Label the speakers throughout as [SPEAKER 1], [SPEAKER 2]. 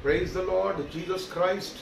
[SPEAKER 1] Praise the Lord Jesus Christ.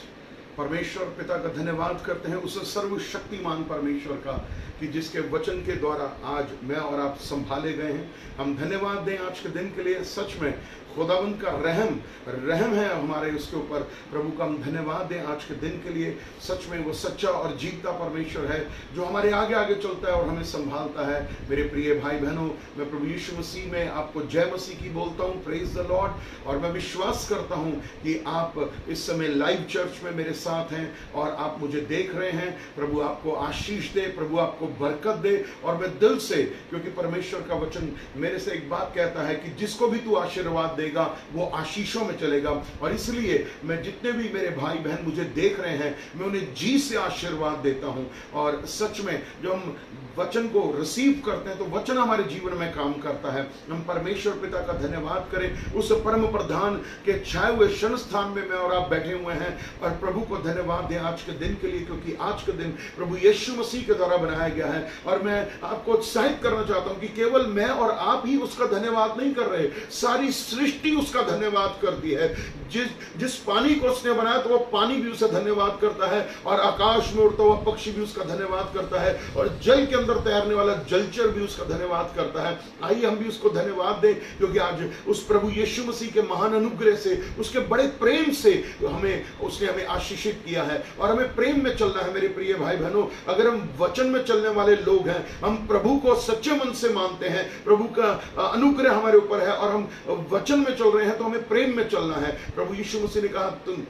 [SPEAKER 1] परमेश्वर पिता का धन्यवाद करते हैं उस सर्वशक्तिमान परमेश्वर का कि जिसके वचन के द्वारा आज मैं और आप संभाले गए हैं। हम धन्यवाद दें आज के दिन के लिए। सच में खुदावंद का रहम है हमारे उसके ऊपर। प्रभु का हम धन्यवाद दें आज के दिन के लिए। सच में वो सच्चा और जीता परमेश्वर है जो हमारे आगे आगे चलता है और हमें संभालता है। मेरे प्रिय भाई बहनों, मैं प्रभु यीशु मसीह में आपको जय मसीह की बोलता हूँ। Praise the Lord. और मैं विश्वास करता हूँ कि आप इस समय लाइव चर्च में मेरे साथ हैं और आप मुझे देख रहे हैं। प्रभु आपको आशीष दे, प्रभु आपको बरकत दे। और मैं दिल से, क्योंकि परमेश्वर का वचन मेरे से एक बात कहता है कि जिसको भी तू आशीर्वाद देगा वो आशीषों में चलेगा। और इसलिए मैं जितने भी मेरे भाई बहन मुझे देख रहे हैं मैं उन्हें जी से आशीर्वाद देता हूं। और सच में जब हम वचन को रिसीव करते हैं तो वचन हमारे जीवन में काम करता है। हम परमेश्वर पिता का धन्यवाद करें उस परम प्रधान के छाए हुए क्षण स्थान में मैं और आप बैठे हुए हैं। और प्रभु को धन्यवाद दें आज के दिन के लिए, क्योंकि आज के दिन प्रभु यीशु मसीह के द्वारा बनाया गया है। और मैं आपको उत्साहित करना चाहता हूं कि केवल मैं और आप ही उसका धन्यवाद नहीं कर रहे, सारी सृष्टि उसका धन्यवाद करती है। जिस पानी को उसने बनाया तो वो पानी भी उसे धन्यवाद करता है, और आकाश में उड़ता हुआ पक्षी भी उसका धन्यवाद करता है, और जल के अंदर तैरने वाला जलचर भी उसका धन्यवाद करता है। आइए हम भी उसको धन्यवाद दें, क्योंकि आज उस प्रभु यीशु मसीह के महान अनुग्रह से, उसके बड़े प्रेम से उसने हमें आशीषित किया है और हमें प्रेम में चलना है। मेरे प्रिय भाई बहनों, अगर हम वचन में चलने वाले लोग हैं, हम प्रभु को सच्चे मन से मानते हैं, प्रभु का अनुग्रह हमारे ऊपर है और हम वचन में चल रहे हैं, तो हमें प्रेम में चलना है। प्रभु यीशु मसीह ने कहा, तुम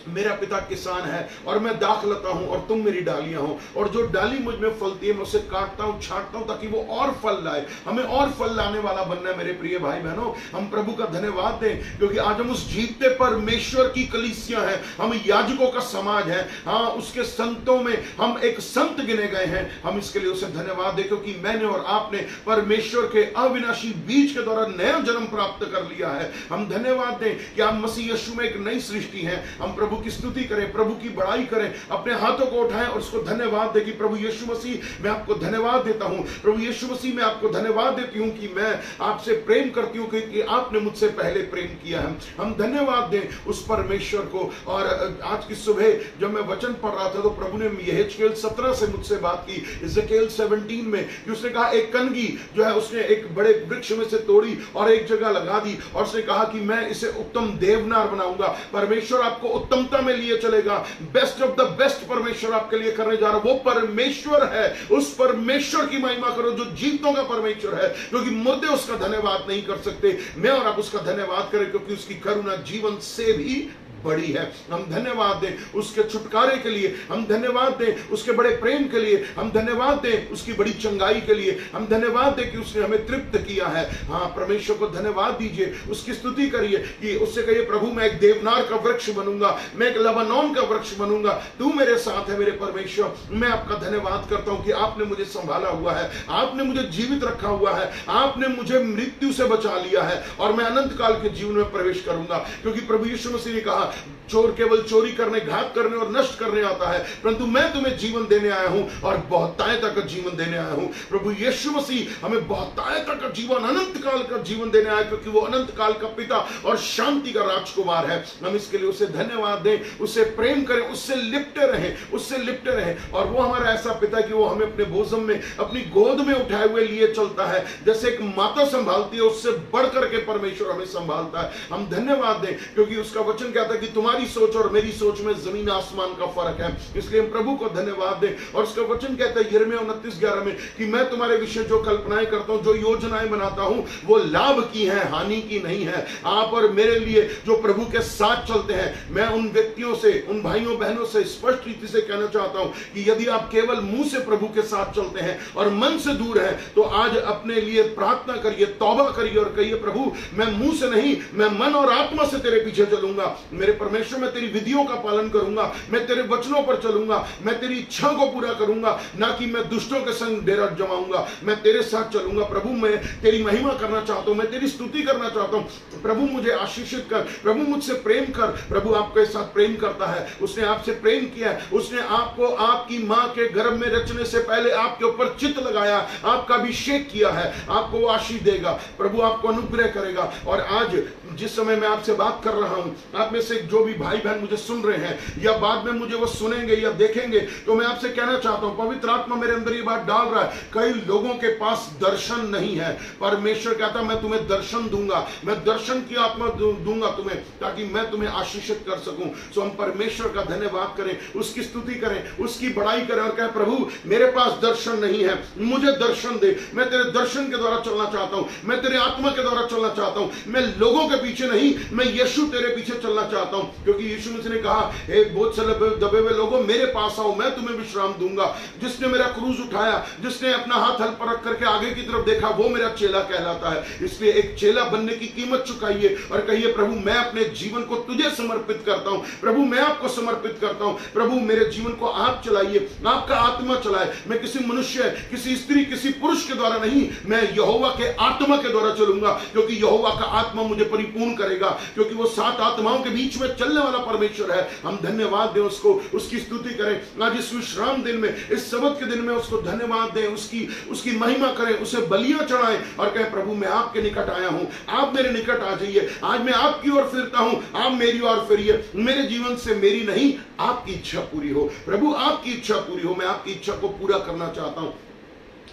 [SPEAKER 1] मेरा पिता किसान है और मैं दाखलता हूं और तुम मेरी डालियां हो, और जो डाली मुझ में फलती है मैं उसे काटता हूं, छांटता हूं ताकि वो और फल लाए। हमें और फल लाने वाला बनना है। मेरे प्रिय भाई बहनों, हम प्रभु का धन्यवाद दें, क्योंकि आज हम उस जीवते परमेश्वर की कलीसिया हैं, हम याजकों का समाज है। हाँ, उसके संतों में हम एक संत गिने गए हैं। हम इसके लिए उसे धन्यवाद दें, क्योंकि मैंने और आपने परमेश्वर के अविनाशी बीज के द्वारा नया जन्म प्राप्त कर लिया है। हम धन्यवाद दें कि आप मसीह यीशु में एक नई सृष्टि हैं। हम प्रभु की स्तुति करें, प्रभु की बड़ाई करें, अपने हाथों को उठाएं और उसको धन्यवाद दें कि प्रभु यीशु मसीह, मैं आपको धन्यवाद देता हूं। प्रभु यीशु मसीह, मैं आपको धन्यवाद देती हूं कि मैं आपसे प्रेम करती हूं, क्योंकि आपने मुझसे पहले प्रेम किया है। हम धन्यवाद दें उस परमेश्वर को। और आज की सुबह जब मैं वचन पढ़ रहा था तो प्रभु ने यहेजकेल 17 से मुझसे बात की, यहेजकेल 17 में, कि उसने कहा एक कनगी जो है उसने एक बड़े वृक्ष में से तोड़ी और एक जगह लगा दी, और उसने कहा कि मैं इसे उत्तम देवनार बनाऊंगा। परमेश्वर आपको उत्तम में लिए चलेगा। बेस्ट ऑफ द बेस्ट परमेश्वर आपके लिए करने जा रहा है। वो परमेश्वर है, उस परमेश्वर की महिमा करो जो जीवतों का परमेश्वर है, क्योंकि मुर्दे उसका धन्यवाद नहीं कर सकते। मैं और आप उसका धन्यवाद करें, क्योंकि उसकी करुणा जीवन से भी बड़ी है। हम धन्यवाद दें उसके छुटकारे के लिए, हम धन्यवाद दें उसके बड़े प्रेम के लिए, हम धन्यवाद दें उसकी बड़ी चंगाई के लिए, हम धन्यवाद दें कि उसने हमें तृप्त किया है। हाँ, परमेश्वर को धन्यवाद दीजिए, उसकी स्तुति करिए, कि उससे कहिए, प्रभु मैं एक देवनार का वृक्ष बनूंगा, मैं एक लबानोन का वृक्ष बनूंगा, तू मेरे साथ है। मेरे परमेश्वर, मैं आपका धन्यवाद करता हूं कि आपने मुझे संभाला हुआ है, आपने मुझे जीवित रखा हुआ है, आपने मुझे मृत्यु से बचा लिया है, और मैं अनंत काल के जीवन में प्रवेश करूंगा। क्योंकि प्रभु यीशु मसीह ने कहा, चोर केवल चोरी करने, घात करने और नष्ट करने आता है, परंतु मैं तुम्हें जीवन देने आया हूं और बहुतायता का जीवन देने आया हूं। प्रभु यीशु मसीह हमें बहुतायता का जीवन, अनंत काल का जीवन देने आया, क्योंकि वो अनंत काल का पिता और शांति का राजकुमार है। हम इसके लिए उसे धन्यवाद दें, उससे प्रेम करें, उससे लिपटे रहें, उससे लिपटे रहें। और वो हमारा ऐसा पिता कि वो हमें अपने बोझम में, अपनी गोद में उठाए हुए लिए चलता है, जैसे एक माता संभालती है, उससे बढ़ करके परमेश्वर हमें संभालता है। हम धन्यवाद दें, क्योंकि उसका वचन कहता है कि तुम्हारी सोच और मेरी सोच में जमीन आसमान का फर्क है। इसलिए हम प्रभु को धन्यवाद दें। और उसका वचन कहता है यिर्मयाह 29:11 में कि मैं तुम्हारे विषय जो कल्पनाएं करता हूं, जो योजनाएं बनाता हूं, वो लाभ की है, हानि की नहीं है। आप और मेरे लिए जो प्रभु के साथ चलते हैं, मैं उन व्यक्तियों से, उन भाइयों बहनों से स्पष्ट रीति से कहना चाहता हूं कि यदि आप केवल मुंह से प्रभु के साथ चलते हैं और मन से दूर हैं, तो आज अपने लिए प्रार्थना करिए, तौबा करिए और कहिए, प्रभु मैं मुंह से नहीं, मैं मन और आत्मा से तेरे पीछे चलूंगा। मेरे परमेश्वर, मैं तेरी विधियों का पालन करूंगा, मैं तेरे वचनों पर चलूंगा, मैं तेरी इच्छा को पूरा करूंगा, ना कि मैं दुष्टों के संग डेरा जमाऊंगा। मैं तेरे साथ चलूंगा। प्रभु मैं तेरी महिमा करना चाहता हूं, मैं तेरी स्तुति करना चाहता हूं। प्रभु मुझे आशीषित कर, प्रभु मुझसे प्रेम कर। प्रभु आपके साथ प्रेम करता है, उसने आपसे प्रेम किया, उसने आपको आपकी मां के गर्भ में रचने से पहले आपके ऊपर चित्त लगाया, आपका अभिषेक किया है, आपको वो आशीष देगा, प्रभु आपको अनुग्रह करेगा। और आज जिस समय मैं आपसे बात कर रहा हूं, आप में से जो भी भाई बहन मुझे सुन रहे हैं या बाद में मुझे वो सुनेंगे या देखेंगे, तो मैं आपसे कहना चाहता हूं, पवित्र आत्मा मेरे अंदर ये बात डाल रहा है, कई लोगों के पास दर्शन नहीं है। परमेश्वर कहता मैं तुम्हें दर्शन दूंगा, मैं दर्शन की आत्मा दूंगा तुम्हें, ताकि मैं तुम्हें आशीषित कर सकूं। सो हम परमेश्वर का धन्यवाद करें, उसकी स्तुति करें, उसकी बड़ाई करें और कहें प्रभु मेरे पास दर्शन नहीं है, मुझे दर्शन दे, मैं तेरे दर्शन के द्वारा चलना चाहता हूं, मैं तेरे आत्मा के द्वारा चलना चाहता हूं, मैं लोगों के पीछे नहीं, मैं यीशु तेरे पीछे चलना चाहता हूं। क्योंकि यीशु मसीह ने कहा हे बोझ से दबे हुए लोगों मेरे पास आओ, मैं तुम्हें विश्राम दूंगा। जिसने मेरा क्रूज उठाया, जिसने अपना हाथ हल पर रख करके आगे की तरफ देखा, वो मेरा चेला कहलाता है। इसलिए एक चेला बनने की कीमत चुकाइए और कहिए प्रभु मैं अपने जीवन को तुझे समर्पित करता हूं, प्रभु मैं आपको समर्पित करता हूं, प्रभु मेरे जीवन को आप चलाइए, आपका आत्मा चलाए। मैं किसी मनुष्य, किसी स्त्री, किसी पुरुष के द्वारा नहीं, मैं यहोवा के आत्मा के द्वारा चलूंगा, क्योंकि यहोवा का आत्मा मुझे परिपूर्ण करेगा, क्योंकि वो 7 आत्माओं के बीच में चलने वाला परमेश्वर है। हम धन्यवाद दें उसको, उसकी स्तुति करें। आज इस विश्राम दिन में, इस सबत के दिन में उसको धन्यवाद दें, उसकी महिमा करें, उसे बलियां चढ़ाएं और कहें प्रभु मैं आपके निकट आया हूं, आप मेरे निकट आ जाइए। आज मैं आपकी ओर फिरता हूं, आप मेरी ओर फिरिए। मेरे जीवन से मेरी नहीं आपकी इच्छा पूरी हो प्रभु, आपकी इच्छा पूरी हो। मैं आपकी इच्छा को पूरा करना चाहता हूं।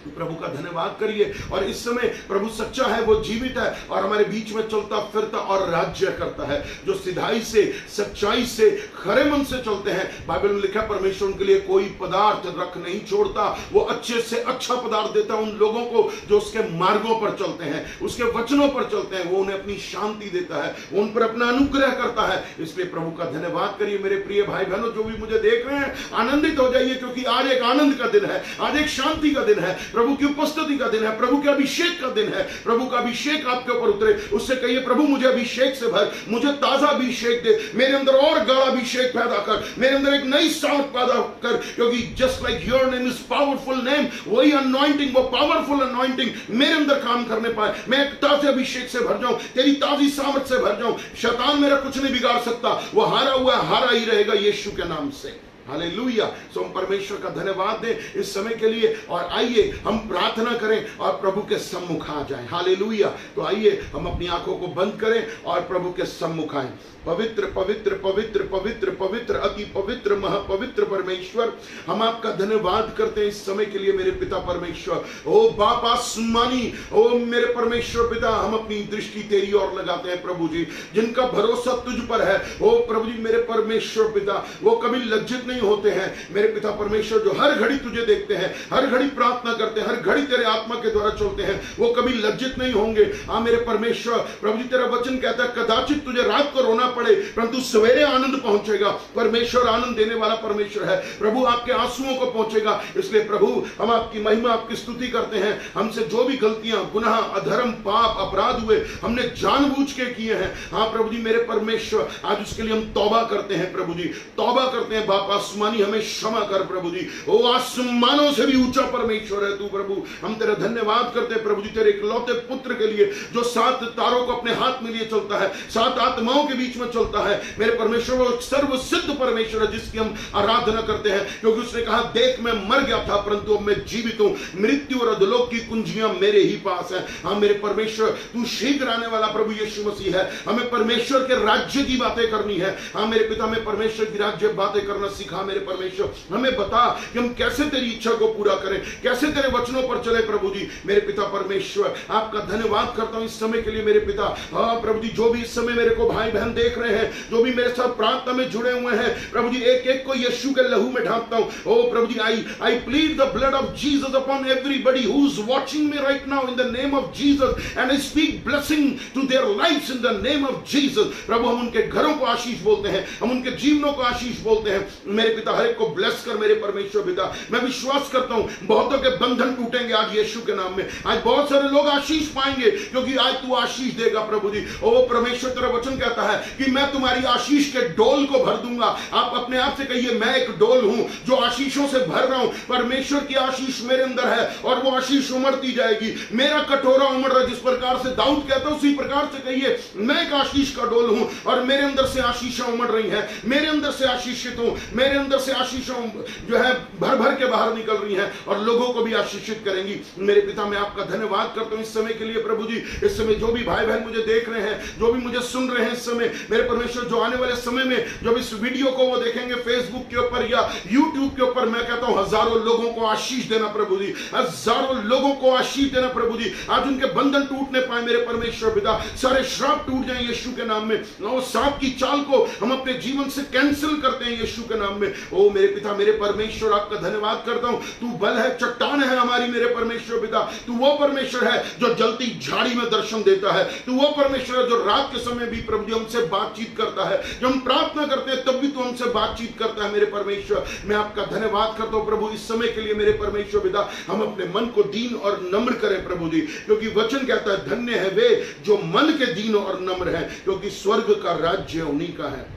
[SPEAKER 1] प्रभु का धन्यवाद करिए। और इस समय प्रभु सच्चा है, वो जीवित है और हमारे बीच में चलता फिरता और राज्य करता है। जो सिधाई से, सच्चाई से, खरे मन से चलते हैं, बाइबल में लिखा परमेश्वर उनके लिए कोई पदार्थ रख नहीं छोड़ता, वो अच्छे से अच्छा पदार्थ देता है उन लोगों को जो उसके मार्गों पर चलते हैं, उसके वचनों पर चलते हैं। वो उन्हें अपनी शांति देता है, वो उन पर अपना अनुग्रह करता है। इसलिए प्रभु का धन्यवाद करिए। मेरे प्रिय भाई बहनों जो भी मुझे देख रहे हैं, आनंदित हो जाइए, क्योंकि आज एक आनंद का दिन है, आज एक शांति का दिन है, प्रभु की उपस्थिति का दिन है, प्रभु के अभिषेक का दिन है। प्रभु का अभिषेक आपके ऊपर उतरे। उससे कहिए प्रभु मुझे अभिषेक से भर, मुझे ताजा अभिषेक दे, मेरे अंदर और गाढ़ा अभिषेक पैदा कर, मेरे अंदर एक नई साउंड पैदा कर, क्योंकि just like your name is powerful name, वही अनॉइंटिंग, वो पावरफुल अनॉइंटिंग मेरे अंदर काम करने पाए। मैं एक ताजे अभिषेक से भर जाऊं, तेरी ताजी सामर्थ से भर जाऊं। शैतान मेरा कुछ नहीं बिगाड़ सकता, वो हारा हुआ हारा ही रहेगा यीशु के नाम से। हालेलुया। सो हम परमेश्वर का धन्यवाद दें इस समय के लिए और आइए हम प्रार्थना करें और प्रभु के सम्मुख आ जाएं। हालेलुया। तो आइए हम अपनी आंखों को बंद करें और प्रभु के सम्मुख आएं। पवित्र पवित्र पवित्र पवित्र पवित्र अति पवित्र महापवित्र परमेश्वर, हम आपका धन्यवाद करते हैं इस समय के लिए मेरे पिता परमेश्वर। ओ बाप आसमानी, ओ मेरे परमेश्वर पिता, हम अपनी दृष्टि तेरी ओर लगाते हैं प्रभु जी, जिनका भरोसा तुझ पर है। ओ प्रभु जी मेरे परमेश्वर पिता, वो कभी लज्जित नहीं होते हैं मेरे पिता परमेश्वर, जो हर घड़ी तुझे देखते हैं, हर घड़ी प्रार्थना करते हैं, हर घड़ी तेरे आत्मा के द्वारा चलते हैं, वो कभी लज्जित नहीं होंगे। हाँ मेरे परमेश्वर प्रभु जी, तेरा वचन कहता है कदाचित तुझे रात को रोना पड़े परंतु सवेरे आनंद पहुंचेगा। परमेश्वर आनंद देने वाला परमेश्वर है प्रभु, आपके आंसुओं को पहुंचेगा। इसलिए प्रभु हम आपकी महिमा, आपकी स्तुति करते हैं। हमसे जो भी गलतियां, गुनाह, अधर्म, पाप, अपराध हुए, हमने जानबूझ के किए हैं, हाँ प्रभु जी मेरे परमेश्वर, आज उसके लिए हम तौबा करते हैं प्रभु जी, तौबा करते हैं। बाप आसमानी हमें क्षमा कर प्रभु जी, ओ आसमानों से भी ऊंचा परमेश्वर है तू प्रभु। हम तेरा धन्यवाद करते हैं प्रभु जी, तेरे इकलौते पुत्र के लिए जो 7 तारों को अपने हाथ में लिए चलता है, 7 आत्माओं के बीच में चलता है। मेरे परमेश्वर वो सर्वसिद्ध परमेश्वर है जिसकी हम आराधना करते हैं, क्योंकि उसने कहा देख मैं मर गया था परंतु अब मैं जीवित हूं, मृत्यु और अधोलोक की कुंजियां मेरे ही पास है। हाँ मेरे परमेश्वर तू शीघ्र आने वाला प्रभु यीशु मसीह है। हमें परमेश्वर के राज्य की बातें करनी है। हाँ मेरे पिता, में परमेश्वर की राज्य बातें करना सिखा मेरे परमेश्वर, हमें बता कि हम कैसे तेरी इच्छा को पूरा करें, कैसे तेरे वचनों पर चले प्रभु जी। मेरे पिता परमेश्वर आपका धन्यवाद करता हूं इस समय के लिए मेरे पिता। हाँ प्रभु जी, जो भी इस समय मेरे को भाई बहन देख रहे हैं, जो भी मेरे साथ प्रार्थना में जुड़े हुए हैं प्रभु जी, एक एक को यीशु के लहू में ढांपता हूं। ओ प्रभु जी, I plead the blood of Jesus upon everybody who is watching me right now in the name of Jesus, and I speak blessing to their lives in the name of Jesus. प्रभु हम उनके घरों को आशीष बोलते हैं, हम उनके जीवनों को आशीष बोलते हैं। मेरे पिता हर एक को ब्लेस कर मेरे परमेश्वर पिता। मैं विश्वास करता हूं बहुतों के बंधन टूटेंगे आज यीशु के नाम में। आज बहुत सारे लोग आशीष पाएंगे क्योंकि आज तू आशीष देगा प्रभु जी। ओ परमेश्वर तेरा वचन कहता है कि मैं तुम्हारी आशीष के डोल को भर दूंगा। आप अपने आप से कहिए मैं एक डोल हूं जो आशीषों से भर रहा हूं। परमेश्वर की आशीष मेरे अंदर है और वो आशीष उमड़ती जाएगी। मेरा कटोरा उमड़ रहा है, जिस प्रकार से दाऊद कहता है उसी प्रकार से कहिए मैं एक आशीष का डोल हूं और मेरे अंदर से आशीषें उमड़ रही हैं। मेरे अंदर से आशीषित हूं, मैं मेरे अंदर से आशीषों जो है भर भर के बाहर निकल रही हैं और लोगों को भी आशीषित करेंगी। मेरे पिता, मैं आपका धन्यवाद करता हूं इस समय के लिए प्रभु जी। इस समय जो भी भाई बहन मुझे देख रहे हैं, जो भी मुझे सुन रहे हैं इस समय, मेरे परमेश्वर, जो आने वाले समय में जब इस वीडियो को वो देखेंगे फेसबुक के ऊपर या यूट्यूब के ऊपर, मैं कहता हूं हजारों लोगों को आशीष देना प्रभु जी, हजारों लोगों को आशीष देना प्रभु जी। आज उनके बंधन टूटने पाए मेरे परमेश्वर पिता, सारे श्राप टूट जाए यीशु के नाम में। वो सांप की चाल को हम अपने जीवन से कैंसिल करते हैं यीशु के नाम में। ओ मेरे पिता, मेरे परमेश्वर, आपका धन्यवाद करता हूं। तू बल है, चट्टान है हमारी मेरे परमेश्वर पिता। तू वो परमेश्वर है जो जलती झाड़ी में दर्शन देता है। तू वो परमेश्वर है जो रात के समय भी प्रभु जी हमसे बातचीत करता है। जब हम प्रार्थना करते हैं तब भी तू हमसे बातचीत करता है मेरे परमेश्वर। मैं आपका धन्यवाद करता हूं प्रभु इस समय के लिए मेरे परमेश्वर पिता। हम अपने मन को दीन और नम्र करें प्रभु जी, क्योंकि वचन कहता है धन्य है वे जो मन के दीन और नम्र हैं, क्योंकि स्वर्ग का राज्य उन्हीं का है।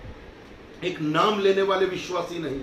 [SPEAKER 1] एक नाम लेने वाले विश्वासी नहीं,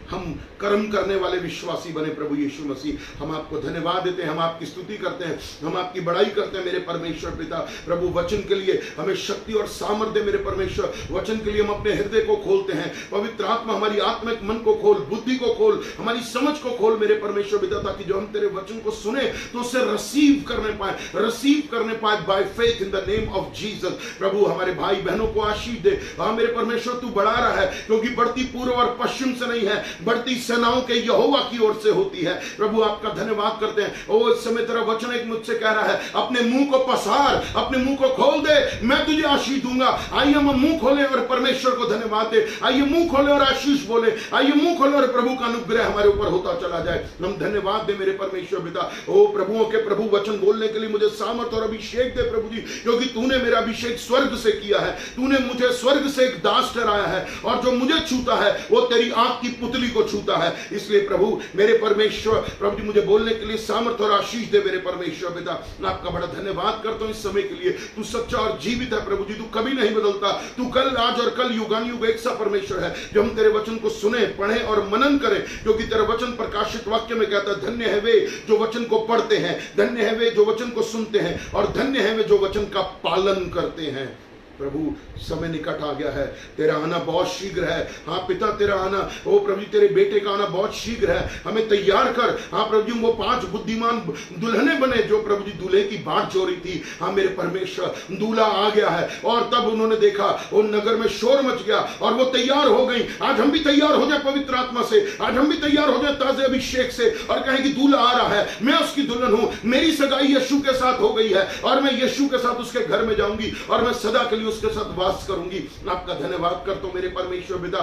[SPEAKER 1] हम कर्म करने वाले विश्वासी बने प्रभु यीशु मसीह। हम आपको धन्यवाद देते हैं, हम आपकी स्तुति करते हैं, हम आपकी बड़ाई करते हैं मेरे परमेश्वर पिता। प्रभु वचन के लिए हमें शक्ति और सामर्थ्य मेरे परमेश्वर। वचन के लिए हम अपने हृदय को खोलते हैं। पवित्र आत्मा हमारी आत्मिक मन को खोल, बुद्धि को खोल, हमारी समझ को खोल मेरे परमेश्वर पिता, ताकि जो हम तेरे वचन को सुने तो उसे रिसीव करने पाए by faith in the name of Jesus. प्रभु हमारे भाई बहनों को आशीष दे। हाँ मेरे परमेश्वर, तू बढ़ा रहा है, क्योंकि बढ़ती पूर्व और पश्चिम से नहीं है, बढ़ती सेनाओं के यहोवा की ओर से होती है। प्रभु आपका धन्यवाद करते हैं। ओ इस समय तेरा वचन एक मुझसे कह रहा है, अपने मुंह को पसार, अपने मुंह को खोल दे, मैं तुझे आशीष दूंगा। आइए हम मुंह खोले और परमेश्वर को धन्यवाद दे। आइए मुंह खोले और आशीष बोले। आइए मुंह खोले और प्रभु का अनुग्रह हमारे ऊपर होता चला जाए। हम धन्यवाद दे मेरे परमेश्वर पिता। ओ प्रभुओं के प्रभु, वचन बोलने के लिए मुझे सामर्थ और अभिषेक दे प्रभु जी, क्योंकि तूने मेरा अभिषेक स्वर्ग से किया है। तूने मुझे स्वर्ग से एक दास ठहराया है, और जो मुझे छूता है वो तेरी आंख की पुतली को छूता है। इसलिए प्रभु मेरे परमेश्वर, प्रभु जी मुझे बोलने के लिए सामर्थ और आशीष दे मेरे परमेश्वर पिता। मैं आपका बड़ा धन्यवाद करता हूं इस समय के लिए। तू सच्चा और जीवित है प्रभु जी, तू कभी नहीं बदलता। तू कल, आज और कल युगानुयुग एक सा परमेश्वर है। जो हम तेरे वचन को सुने, पढ़े और मनन करें, क्योंकि तेरा वचन प्रकाशित वाक्य में कहता है, धन्य है वे जो वचन को पढ़ते हैं, धन्य है वे जो वचन को सुनते हैं, और धन्य है वे जो वचन का पालन करते हैं। प्रभु समय निकट आ गया है, तेरा आना बहुत शीघ्र है। हाँ पिता, तेरा आना, ओ प्रभु जी तेरे बेटे का आना बहुत शीघ्र है। हमें तैयार कर। हाँ प्रभु जी, वो 5 बुद्धिमान दुल्हने बने जो प्रभु जी दूल्हे की बाट जोड़ी थी। हाँ मेरे परमेश्वर, दूल्हा आ गया है, और तब उन्होंने देखा, वो नगर में शोर मच गया और वो तैयार हो गई। आज हम भी तैयार हो जाए पवित्र आत्मा से, आज हम भी तैयार हो जाए ताजे अभिषेक से, और कहें कि दूल्हा आ रहा है, मैं उसकी दुल्हन हूं, मेरी सगाई यीशु के साथ हो गई है, और मैं यीशु के साथ उसके घर में जाऊंगी, और मैं सदा के लिए उसके साथ वास करूंगी। आपका धन्यवाद करता हूं मेरे परमेश्वर पिता।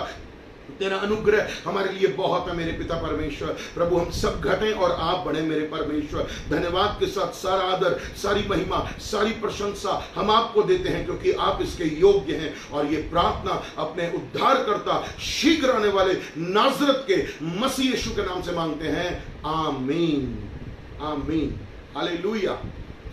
[SPEAKER 1] तेरा अनुग्रह हमारे लिए बहुत है मेरे पिता परमेश्वर। प्रभु हम सब घटें और आप बढ़े मेरे परमेश्वर। धन्यवाद के साथ सारा आदर, सारी महिमा, सारी प्रशंसा हम आपको देते हैं, क्योंकि आप इसके योग्य हैं। और ये प्रार्थना अपने उद्धारकर्ता, शीघ्र आने वाले नाजरत के मसीह यीशु के नाम से मांगते हैं। आमीन, आमीन, हालेलुया।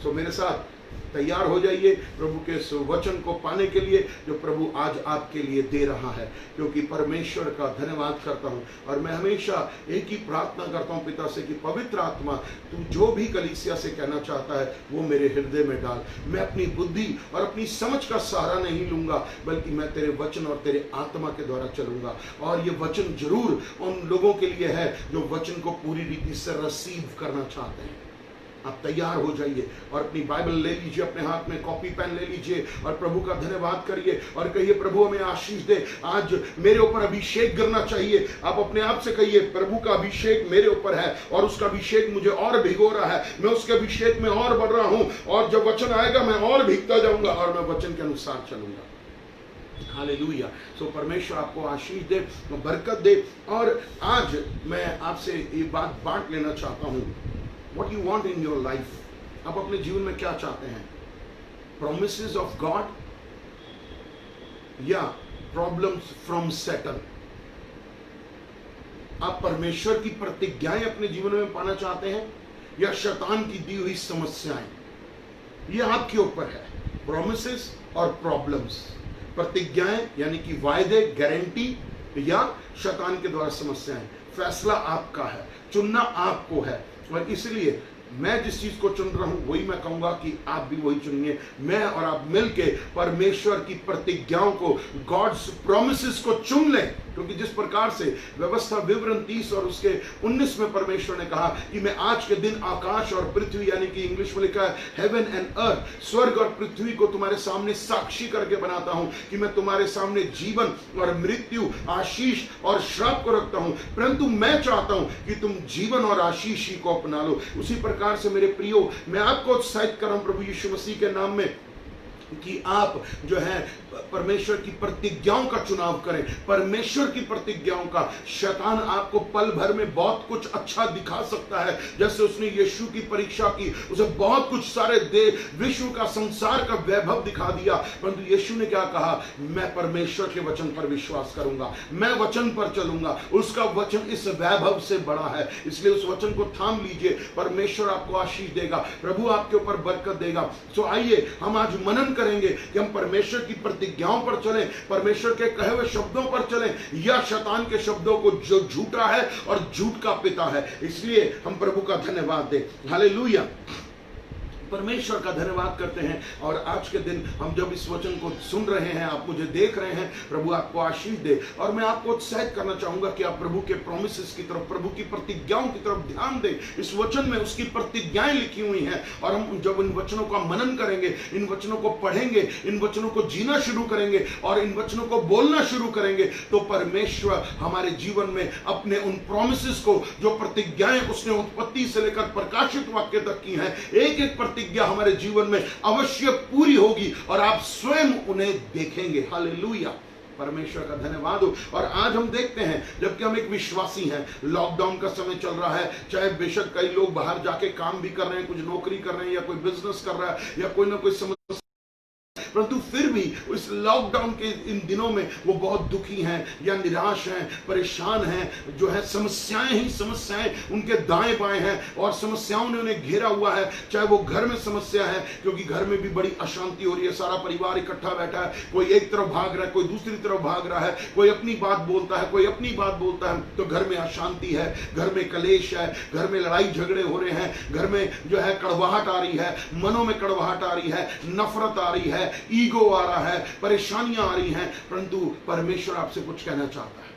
[SPEAKER 1] सो मेरे साथ तैयार हो जाइए प्रभु के इस वचन को पाने के लिए जो प्रभु आज आपके लिए दे रहा है, क्योंकि परमेश्वर का धन्यवाद करता हूं। और मैं हमेशा एक ही प्रार्थना करता हूं पिता से कि पवित्र आत्मा, तू जो भी कलीसिया से कहना चाहता है वो मेरे हृदय में डाल। मैं अपनी बुद्धि और अपनी समझ का सहारा नहीं लूंगा, बल्कि मैं तेरे वचन और तेरे आत्मा के द्वारा चलूंगा। और ये वचन जरूर उन लोगों के लिए है जो वचन को पूरी रीति से रिसीव करना चाहते हैं। आप तैयार हो जाइए और अपनी बाइबल ले लीजिए, अपने हाथ में कॉपी पेन ले लीजिए और प्रभु का धन्यवाद करिए और कहिए, प्रभु हमें आशीष दे, आज मेरे ऊपर अभिषेक गिरना चाहिए। आप अपने आप से कहिए, प्रभु का अभिषेक मेरे ऊपर है और उसका अभिषेक मुझे और भिगो रहा है। मैं उसके अभिषेक में और बढ़ रहा हूं, और जब वचन आएगा मैं और भीगता जाऊंगा और मैं वचन के अनुसार चलूंगा। हालेलुया। सो परमेश्वर आपको आशीष दे, बरकत दे। और आज मैं आपसे ये बात बांट लेना चाहता हूं, What you want in your life? आप अपने जीवन में क्या चाहते हैं? Promises of God या problems from Satan? आप परमेश्वर की प्रतिज्ञाएं अपने जीवन में पाना चाहते हैं या शैतान की दी हुई समस्याएं? ये आपके ऊपर है। Promises और problems, प्रतिज्ञाएं यानी कि वायदे, गारंटी, या शैतान के द्वारा समस्याएं। फैसला आपका है, चुनना आपको है। और इसलिए मैं जिस चीज को चुन रहा हूं वही मैं कहूंगा कि आप भी वही चुनिए। मैं और आप मिलके परमेश्वर की प्रतिज्ञाओं को, गॉड्स प्रॉमिसेस को चुन लें, क्योंकि जिस प्रकार से व्यवस्था विवरण 30 और उसके 19 में परमेश्वर ने कहा कि मैं आज के दिन आकाश और पृथ्वी, यानी कि इंग्लिश में लिखा है हेवन एंड अर्थ, स्वर्ग और पृथ्वी को तुम्हारे सामने साक्षी करके बनाता हूं कि मैं तुम्हारे सामने जीवन और मृत्यु, आशीष और श्राप को रखता हूं, परंतु मैं चाहता हूं कि तुम जीवन और आशीष ही को अपना लो। उसी प्रकार से मेरे प्रियो, मैं आपको उत्साहित कर रहा हूं प्रभु यीशु मसीह के नाम में कि आप जो है परमेश्वर की प्रतिज्ञाओं का चुनाव करें। परमेश्वर की प्रतिज्ञाओं का शैतान आपको पल भर में बहुत कुछ अच्छा दिखा सकता है, जैसे उसने यीशु की परीक्षा की, उसे बहुत कुछ सारे विश्व का, संसार का वैभव दिखा दिया, परंतु यीशु ने क्या कहा? मैं परमेश्वर के वचन पर विश्वास करूंगा, मैं वचन पर चलूंगा, उसका वचन इस वैभव से बड़ा है, इसलिए उस वचन को थाम लीजिए। परमेश्वर आपको आशीष देगा, प्रभु आपके ऊपर बरकत देगा। तो आइए हम आज मनन करेंगे कि हम परमेश्वर की प्रतिज्ञाओं पर चलें, परमेश्वर के कहे हुए शब्दों पर चलें, या शैतान के शब्दों को जो झूठा है और झूठ का पिता है। इसलिए हम प्रभु का धन्यवाद दें। हालेलुया, परमेश्वर का धन्यवाद करते हैं। और आज के दिन हम जब इस वचन को सुन रहे हैं, आप मुझे देख रहे हैं, प्रभु आपको आशीष दे। और मैं आपको उत्साहित करना चाहूंगा कि आप प्रभु के प्रोमिसेस की तरफ, प्रभु की प्रतिज्ञाओं की तरफ ध्यान दें। इस वचन में उसकी प्रतिज्ञाएं लिखी हुई हैं, और हम जब इन वचनों का मनन करेंगे, इन वचनों को पढ़ेंगे, इन वचनों को जीना शुरू करेंगे और इन वचनों को बोलना शुरू करेंगे, तो परमेश्वर हमारे जीवन में अपने उन प्रोमिसेस को, जो प्रतिज्ञाएं उसने उत्पत्ति से लेकर प्रकाशित वाक्य तक की हैं, एक एक प्रतिज्ञा हमारे जीवन में अवश्य पूरी होगी और आप स्वयं उन्हें देखेंगे। हालेलुया, परमेश्वर का धन्यवाद हो। और आज हम देखते हैं, जबकि हम एक विश्वासी हैं, लॉकडाउन का समय चल रहा है, चाहे बेशक कई लोग बाहर जाके काम भी कर रहे हैं, कुछ नौकरी कर रहे हैं, या कोई बिजनेस कर रहा है, या कोई ना कोई समस्या, परंतु फिर भी इस लॉकडाउन के इन दिनों में वो बहुत दुखी हैं या निराश हैं, परेशान हैं, जो है समस्याएं ही समस्याएं उनके दाएं बाएं हैं, और समस्याओं ने उन्हें घेरा हुआ है। चाहे वो घर में समस्या है, क्योंकि घर में भी बड़ी अशांति हो रही है, सारा परिवार इकट्ठा बैठा है, कोई एक तरफ भाग रहा है, कोई दूसरी तरफ भाग रहा है, कोई अपनी बात बोलता है, कोई अपनी बात बोलता है, तो घर में अशांति है, घर में कलेश है, घर में लड़ाई झगड़े हो रहे हैं, घर में जो है कड़वाहट आ रही है, मनों में कड़वाहट आ रही है, नफरत आ रही है, ईगो आ रहा है, परेशानियां आ रही हैं, परंतु परमेश्वर आपसे कुछ कहना चाहता है।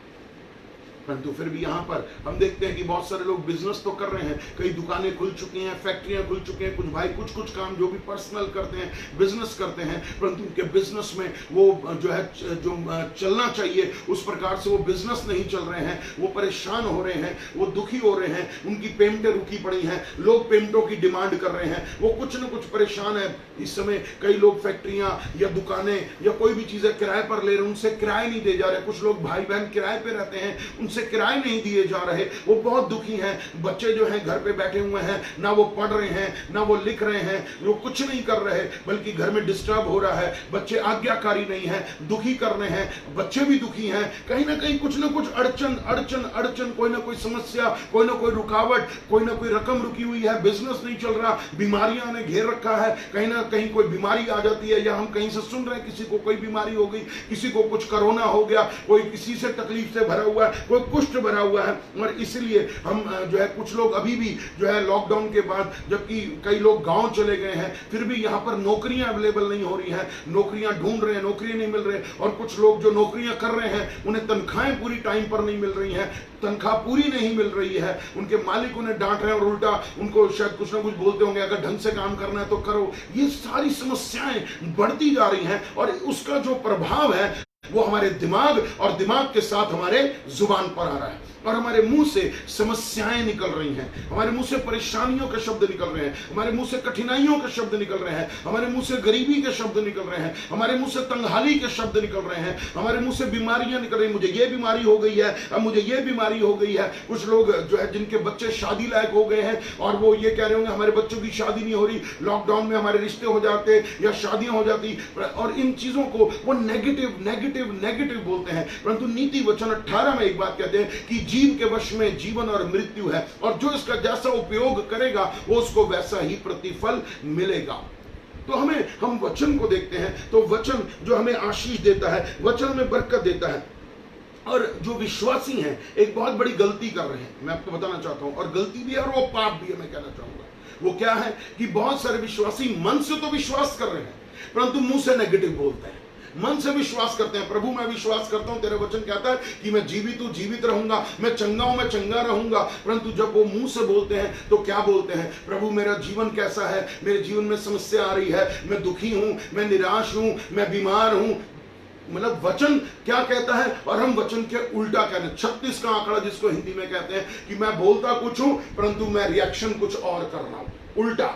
[SPEAKER 1] परंतु फिर भी यहाँ पर हम देखते हैं कि बहुत सारे लोग बिजनेस तो कर रहे हैं, कई दुकानें खुल चुकी हैं, फैक्ट्रियां खुल चुकी हैं, कुछ भाई कुछ काम जो भी पर्सनल करते हैं, बिजनेस करते हैं, परंतु उनके बिजनेस में वो जो है जो चलना चाहिए उस प्रकार से वो बिजनेस नहीं चल रहे हैं, वो परेशान हो रहे हैं, वो दुखी हो रहे हैं, उनकी पेमेंटें रुकी पड़ी हैं, लोग पेमेंटों की डिमांड कर रहे हैं, वो कुछ न कुछ परेशान है। इस समय कई लोग फैक्ट्रियां या दुकानें या कोई भी चीजें किराए पर ले रहे हैं, उनसे किराए नहीं दे जा रहे। कुछ लोग भाई बहन किराए पे रहते हैं, से किराए नहीं दिए जा रहे, वो बहुत दुखी हैं। बच्चे जो हैं घर पे बैठे हुए हैं, ना वो पढ़ रहे हैं, ना वो लिख रहे हैं, वो कुछ नहीं कर रहे, बल्कि घर में डिस्टर्ब हो रहा है। बच्चे आज्ञाकारी नहीं हैं, दुखी कर रहे हैं, बच्चे भी दुखी हैं। कहीं ना कहीं कुछ ना कुछ अड़चन अड़चन अड़चन, कोई ना कोई समस्या, कोई ना कोई रुकावट, कोई ना कोई रकम रुकी हुई है, बिजनेस नहीं चल रहा, बीमारियां ने घेर रखा है। कहीं ना कहीं कोई बीमारी आ जाती है, या हम कहीं से सुन रहे हैं किसी को कोई बीमारी हो गई, किसी को कुछ कोरोना हो गया, कोई किसी से तकलीफ से भरा हुआ है, कोई कुष्ठ भरा हुआ है। और इसलिए हम जो है कुछ लोग अभी भी जो है लॉकडाउन के बाद, जबकि कई लोग गांव चले गए हैं, फिर भी यहाँ पर नौकरियां अवेलेबल नहीं हो रही हैं, नौकरियां ढूंढ रहे हैं, नौकरी नहीं मिल रहे। और कुछ लोग जो नौकरियां कर रहे हैं उन्हें तनख्वाहें पूरी टाइम पर नहीं मिल रही हैं, तनख्वाह पूरी नहीं मिल रही है, उनके मालिक उन्हें डांट रहे हैं और उल्टा उनको शायद कुछ ना कुछ बोलते होंगे, अगर ढंग से काम करना है तो करो। ये सारी समस्याएं बढ़ती जा रही हैं, और उसका जो प्रभाव है वो हमारे दिमाग और दिमाग के साथ हमारे जुबान पर आ रहा है, और हमारे मुंह से समस्याएं निकल रही हैं, हमारे मुंह से परेशानियों के शब्द निकल रहे हैं, हमारे मुंह से कठिनाइयों के शब्द निकल रहे हैं, हमारे मुंह से गरीबी के शब्द निकल रहे हैं, हमारे मुंह से तंगहाली के शब्द निकल रहे हैं, हमारे मुंह से बीमारियां निकल रही हैं। मुझे ये बीमारी हो गई है, अब मुझे ये बीमारी हो गई है। कुछ लोग जो है जिनके बच्चे शादी लायक हो गए हैं, और वो ये कह रहे होंगे हमारे बच्चों की शादी नहीं हो रही, लॉकडाउन में हमारे रिश्ते हो जाते या शादियां हो जाती, और इन चीजों को वो नेगेटिव नेगेटिव नेगेटिव बोलते हैं। परंतु नीति वचन 18 में एक बात कहते हैं कि जीव के वश में जीवन और मृत्यु है, और जो इसका जैसा उपयोग करेगा वो उसको वैसा ही प्रतिफल मिलेगा। तो हम वचन को देखते हैं, तो वचन जो हमें आशीष देता है, वचन हमें बरकत देता है। और जो विश्वासी हैं एक बहुत बड़ी गलती कर रहे हैं, मैं आपको बताना चाहता हूं, और गलती भी है और वो पाप भी है, मैं कहना चाहूंगा। वो क्या है कि बहुत सारे विश्वासी मन से तो विश्वास कर रहे हैं परंतु मुंह से नेगेटिव बोलते हैं। मन से विश्वास करते हैं, प्रभु मैं विश्वास करता हूं, तेरा वचन कहता है कि मैं जीवित हूं, जीवित रहूंगा, मैं चंगा हूं, मैं चंगा रहूंगा, परंतु जब वो मुंह से बोलते हैं तो क्या बोलते हैं? प्रभु मेरा जीवन कैसा है, मेरे जीवन में समस्या आ रही है, मैं दुखी हूं, मैं निराश हूं, मैं बीमार हूं। मतलब वचन क्या कहता है और हम वचन के उल्टा कहते हैं। 36 का आंकड़ा जिसको हिंदी में कहते हैं कि मैं बोलता कुछ हूं परंतु मैं रिएक्शन कुछ और कर रहा हूं, उल्टा।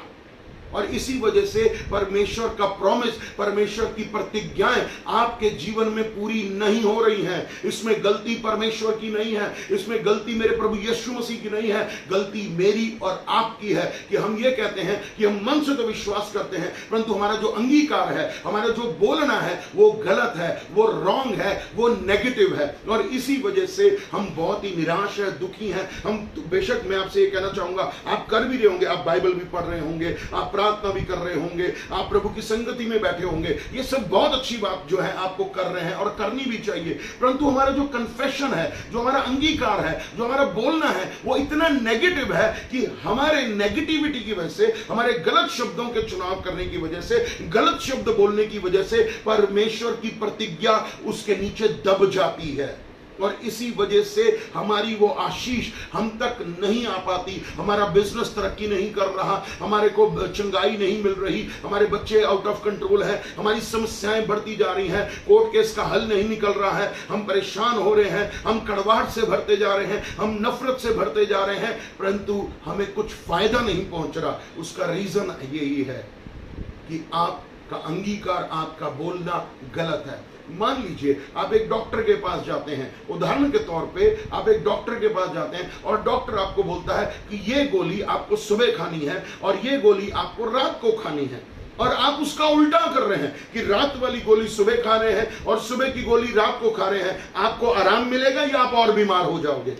[SPEAKER 1] और इसी वजह से परमेश्वर का प्रॉमिस, परमेश्वर की प्रतिज्ञाएं आपके जीवन में पूरी नहीं हो रही हैं। इसमें गलती परमेश्वर की नहीं है, इसमें गलती मेरे प्रभु यीशु मसीह की नहीं है, गलती मेरी और आपकी है कि हम ये कहते हैं कि हम मन से तो विश्वास करते हैं परंतु हमारा जो अंगीकार है, हमारा जो बोलना है वो गलत है, वो रॉन्ग है, वो नेगेटिव है। और इसी वजह से हम बहुत ही निराश है, दुखी हैं। हम बेशक मैं आपसे ये कहना चाहूंगा, आप कर भी रहे होंगे, आप बाइबल भी पढ़ रहे होंगे, आप प्रार्थना भी कर रहे होंगे, आप प्रभु की संगति में बैठे होंगे, ये सब बहुत अच्छी बात जो है आपको कर रहे हैं और करनी भी चाहिए, परंतु हमारा जो कन्फेशन है, जो हमारा अंगीकार है, जो हमारा बोलना है वो इतना नेगेटिव है कि हमारे नेगेटिविटी की वजह से, हमारे गलत शब्दों के चुनाव करने की वजह से, गलत शब्द बोलने की वजह से परमेश्वर की प्रतिज्ञा उसके नीचे दब जाती है और इसी वजह से हमारी वो आशीष हम तक नहीं आ पाती। हमारा बिजनेस तरक्की नहीं कर रहा, हमारे को चंगाई नहीं मिल रही, हमारे बच्चे आउट ऑफ कंट्रोल हैं, हमारी समस्याएं बढ़ती जा रही हैं, कोर्ट केस का हल नहीं निकल रहा है, हम परेशान हो रहे हैं, हम कड़वाहट से भरते जा रहे हैं, हम नफरत से भरते जा रहे हैं, परंतु हमें कुछ फायदा नहीं पहुंच रहा। उसका रीजन यही है कि आपका अंगीकार, आपका बोलना गलत है। मान लीजिए आप एक डॉक्टर के पास जाते हैं, उदाहरण के तौर पे आप एक डॉक्टर के पास जाते हैं और डॉक्टर आपको बोलता है कि ये गोली आपको सुबह खानी है और ये गोली आपको रात को खानी है, और आप उसका उल्टा कर रहे हैं कि रात वाली गोली सुबह खा रहे हैं और सुबह की गोली रात को खा रहे हैं। आपको आराम मिलेगा या आप और बीमार हो जाओगे?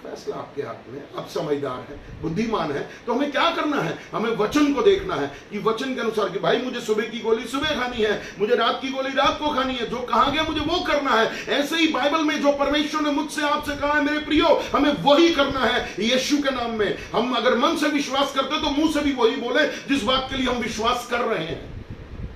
[SPEAKER 1] फैसला आपके हाथ में। अब समझदार है, बुद्धिमान है तो हमें क्या करना है? हमें वचन को देखना है कि वचन के अनुसार कि भाई मुझे सुबह की गोली सुबह खानी है, मुझे रात की गोली रात को खानी है, जो कहा गया मुझे वो करना है। ऐसे ही बाइबल में जो परमेश्वर ने मुझसे आपसे कहा है मेरे प्रियो, हमें वही करना है यीशु के नाम में। हम अगर मन से विश्वास करते तो मुंह से भी वही बोले जिस बात के लिए हम विश्वास कर रहे हैं।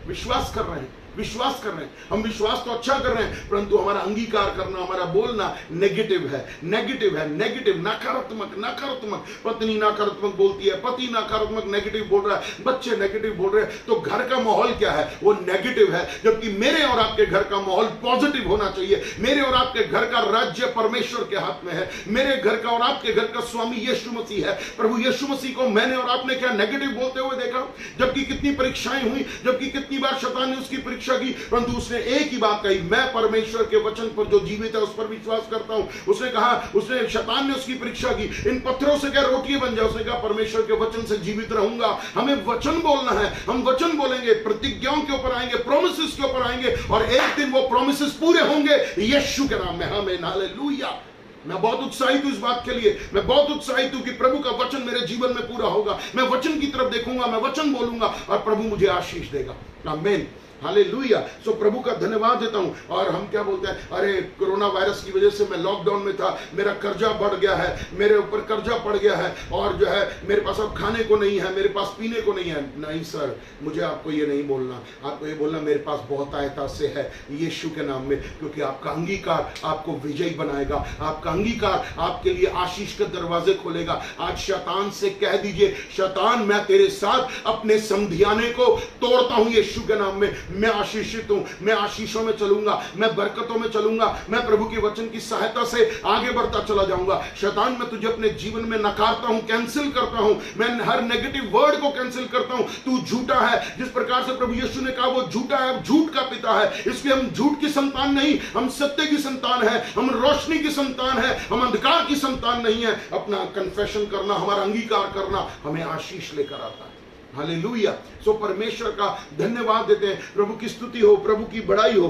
[SPEAKER 1] विश्वास कर रहे हैं, विश्वास कर रहे हैं, हम विश्वास तो अच्छा कर रहे हैं परंतु हमारा अंगीकार करना, हमारा बोलना नेगेटिव है, नेगेटिव है, नेगेटिव, नकारात्मक, नकारात्मक। पत्नी नकारात्मक बोलती है, पति नकारात्मक नेगेटिव बोल रहा है, बच्चे नेगेटिव बोल रहे हैं, तो घर का माहौल क्या है? वो नेगेटिव है। जबकि मेरे और आपके घर का माहौल पॉजिटिव होना चाहिए। मेरे और आपके घर का राज्य परमेश्वर के हाथ में है। मेरे घर का और आपके घर का स्वामी यीशु मसीह है। प्रभु यीशु मसीह को मैंने और आपने क्या नेगेटिव बोलते हुए देखा? जबकि कितनी परीक्षाएं हुई, जबकि कितनी बार शैतान ने उसकी परीक्षा की, परंतु उसने एक ही बात कही, मैं परमेश्वर के वचन पर जो जीवित है उस पर विश्वास करता हूं। उसने कहा, उसने शैतान ने उसकी परीक्षा की, इन पत्थरों से क्या रोटी बन जाए? उसने कहा परमेश्वर के वचन से जीवित रहूंगा। हमें वचन बोलना है, हम वचन बोलेंगे, प्रतिज्ञाओं के ऊपर आएंगे, प्रोमिसेस के ऊपर आएंगे और एक दिन वो प्रोमिसेस पूरे होंगे यीशु के नाम में। आमीन, हालेलुया। मैं बहुत उत्साहित हूं इस बात के लिए, मैं बहुत उत्साहित हूं कि प्रभु का वचन मेरे जीवन में पूरा होगा। मैं वचन की तरफ देखूंगा, मैं वचन बोलूंगा और प्रभु मुझे आशीष देगा। आमीन, हालेलुया। सो प्रभु का धन्यवाद देता हूं। और हम क्या बोलते हैं, अरे कोरोना वायरस की वजह से मैं लॉकडाउन में था, मेरा कर्जा बढ़ गया है, मेरे ऊपर कर्जा पड़ गया है और जो है मेरे पास अब खाने को नहीं है, मेरे पास पीने को नहीं है। नहीं सर, मुझे आपको ये नहीं बोलना, आपको ये बोलना मेरे पास बहुत आयता से है यीशु के नाम में, क्योंकि आपका अंगीकार आपको विजयी बनाएगा, आपका अंगीकार आपके लिए आशीष के दरवाजे खोलेगा। आज शैतान से कह दीजिए, शैतान मैं तेरे साथ अपने समधियाने को तोड़ता हूं यीशु के नाम में। मैं आशीषित हूं, मैं आशीषों में चलूंगा, मैं बरकतों में चलूंगा, मैं प्रभु के वचन की सहायता से आगे बढ़ता चला जाऊंगा। शैतान मैं तुझे अपने जीवन में नकारता हूं, कैंसिल करता हूं, मैं हर नेगेटिव वर्ड को कैंसिल करता हूं। तू झूठा है, जिस प्रकार से प्रभु यीशु ने कहा वो झूठा है, झूठ का पिता है, इसलिए हम झूठ की संतान नहीं, हम सत्य की संतान है, हम रोशनी की संतान है, हम अंधकार की संतान नहीं है। अपना कन्फेशन करना, हमारा अंगीकार करना हमें आशीष लेकर आता है। हालेलुया। सो परमेश्वर का धन्यवाद देते हैं, प्रभु की स्तुति हो, प्रभु की बड़ाई हो।